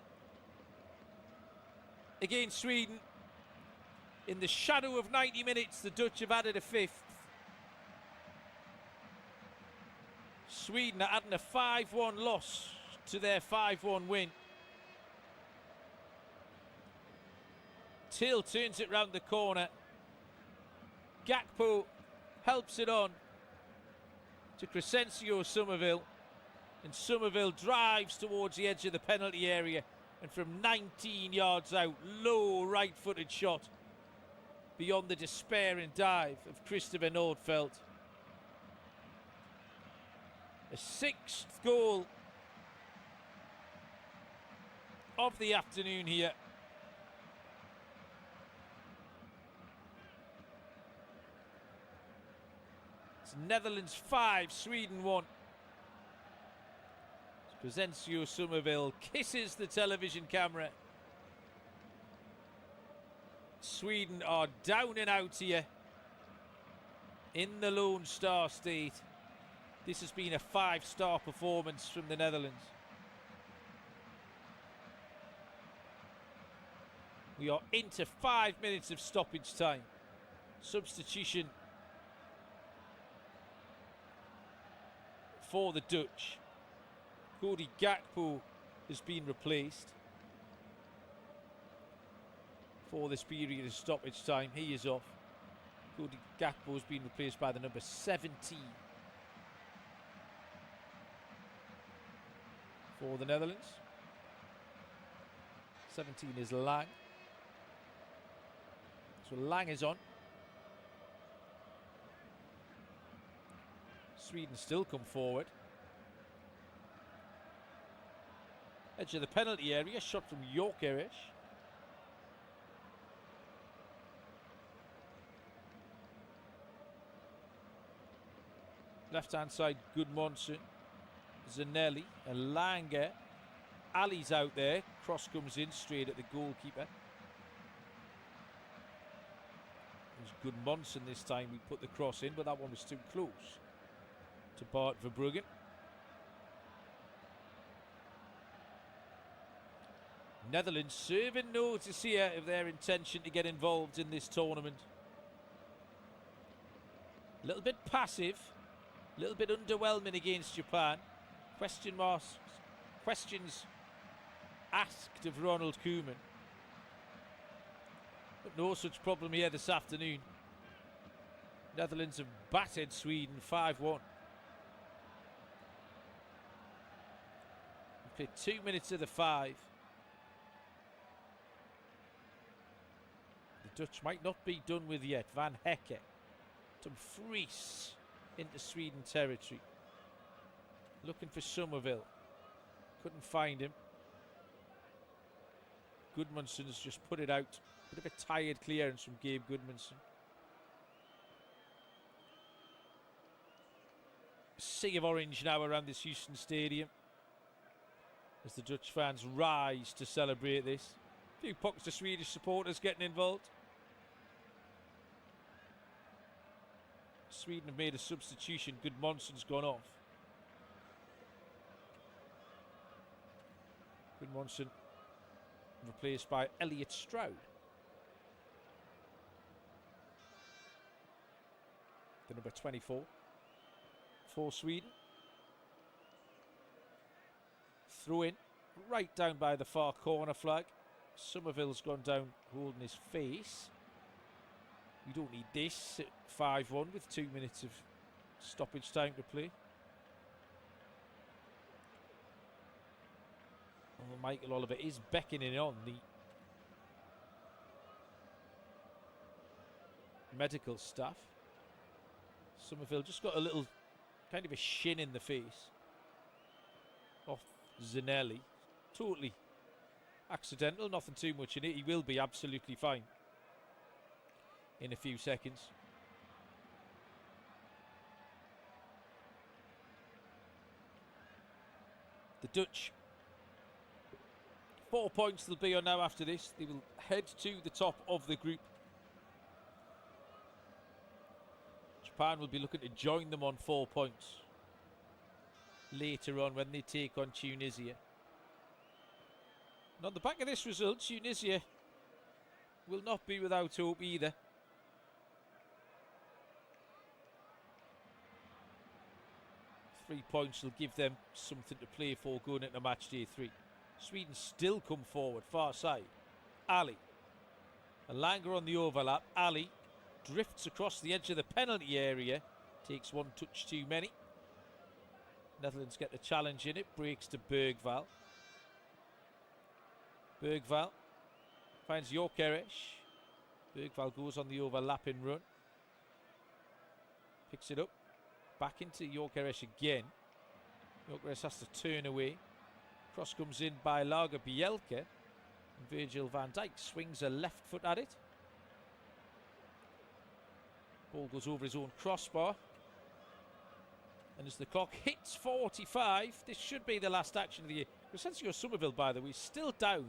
against Sweden. In the shadow of 90 minutes, the Dutch have added a fifth. Sweden are adding a 5-1 loss to their 5-1 win. Till turns it round the corner. Gakpo helps it on to Crescencio Somerville, and Somerville drives towards the edge of the penalty area, and from 19 yards out, low right-footed shot beyond the despairing dive of Christopher Nordfeldt. A sixth goal of the afternoon here. It's Netherlands 5, Sweden 1. Crescencio Somerville kisses the television camera. Sweden are down and out here in the Lone Star State. This has been a 5-star performance from the Netherlands. We are into 5 minutes of stoppage time. Substitution for the Dutch. Cody Gakpo has been replaced. for this period of stoppage time. He is off. Cody Gakpo's been replaced by the number 17 for the Netherlands. 17 is Lang. So Lang is on. Sweden still come forward. Edge of the penalty area, shot from Gyökeres. Left hand side, Gudmundsson, Zanelli, and Lange. Ali's out there. Cross comes in straight at the goalkeeper. It was Gudmundsson this time. We put the cross in, but that one was too close to Bart Verbruggen. Netherlands serving notice here of their intention to get involved in this tournament. A little bit passive, a little bit underwhelming against Japan. Questions asked of Ronald Koeman. But no such problem here this afternoon. Netherlands have battered Sweden 5-1. We've played 2 minutes of the 5. The Dutch might not be done with yet. Van Hecke. Dumfries into Sweden territory. Looking for Somerville. Couldn't find him. Gudmundsson's just put it out. Bit of a tired clearance from Gabe Gudmundsson. Sea of orange now around this Houston stadium as the Dutch fans rise to celebrate this. A few pockets of Swedish supporters getting involved. Sweden have made a substitution. Gudmundsson's gone off. Gudmundsson replaced by Elliot Stroud. The number 24 for Sweden. Throw in right down by the far corner flag. Somerville's gone down holding his face. We don't need this at 5-1 with 2 minutes of stoppage time to play. Well, Michael Oliver is beckoning on the medical staff. Somerville just got a little kind of a shin in the face off Zanelli. Totally accidental, nothing too much in it. He will be absolutely fine in a few seconds. The Dutch, 4 points they'll be on now after this. They will head to the top of the group. Japan will be looking to join them on 4 points later on when they take on Tunisia. And on the back of this result, Tunisia will not be without hope either. Three points will give them something to play for going into match day 3. Sweden still come forward, far side. Ali. And Langer on the overlap. Ali drifts across the edge of the penalty area. Takes one touch too many. Netherlands get the challenge in it. Breaks to Bergval. Bergval finds Gyökeres. Bergval goes on the overlapping run. Picks it up. Back into Gyökeres again. Gyökeres has to turn away. Cross comes in by Lager Bielke. And Virgil van Dijk swings a left foot at it. Ball goes over his own crossbar. And as the clock hits 45, this should be the last action of the year. Crescencio Somerville, by the way, still down.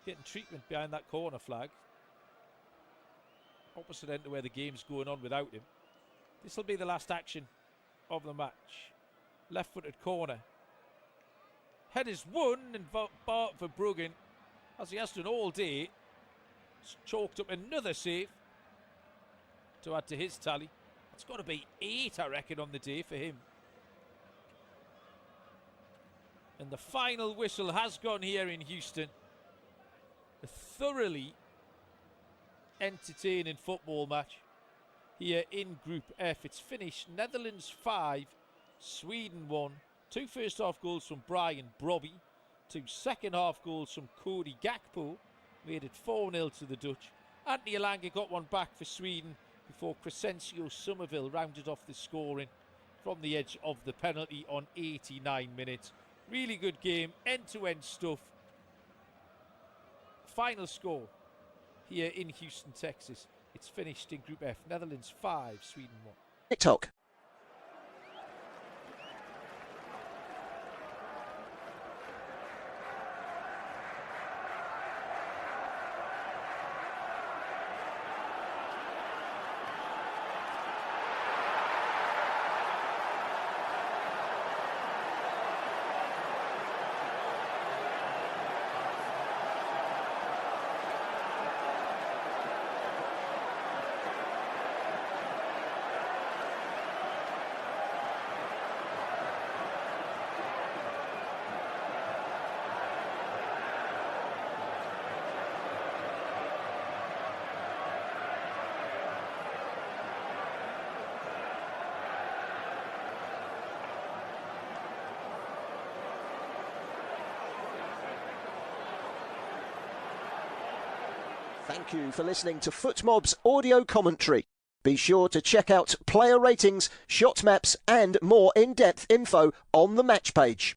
Getting treatment behind that corner flag. Opposite end to where the game's going on without him. This will be the last action of the match. Left-footed corner. Headers won, and Bart Verbruggen, as he has done all day, chalked up another save to add to his tally. It's got to be 8, I reckon, on the day for him. And the final whistle has gone here in Houston. A thoroughly entertaining football match here in Group F. It's finished Netherlands 5, Sweden 1. 2 first half goals from Brian Brobby, 2 second half goals from Cody Gakpo, made it 4-0 to the Dutch. Anthony Elanga got one back for Sweden before Crescencio Somerville rounded off the scoring from the edge of the penalty on 89 minutes. Really good game, end-to-end stuff. Final score here in Houston, Texas. It's finished in Group F. Netherlands 5, Sweden 1. TikTok. Thank you for listening to FootMob's audio commentary. Be sure to check out player ratings, shot maps and more in-depth info on the match page.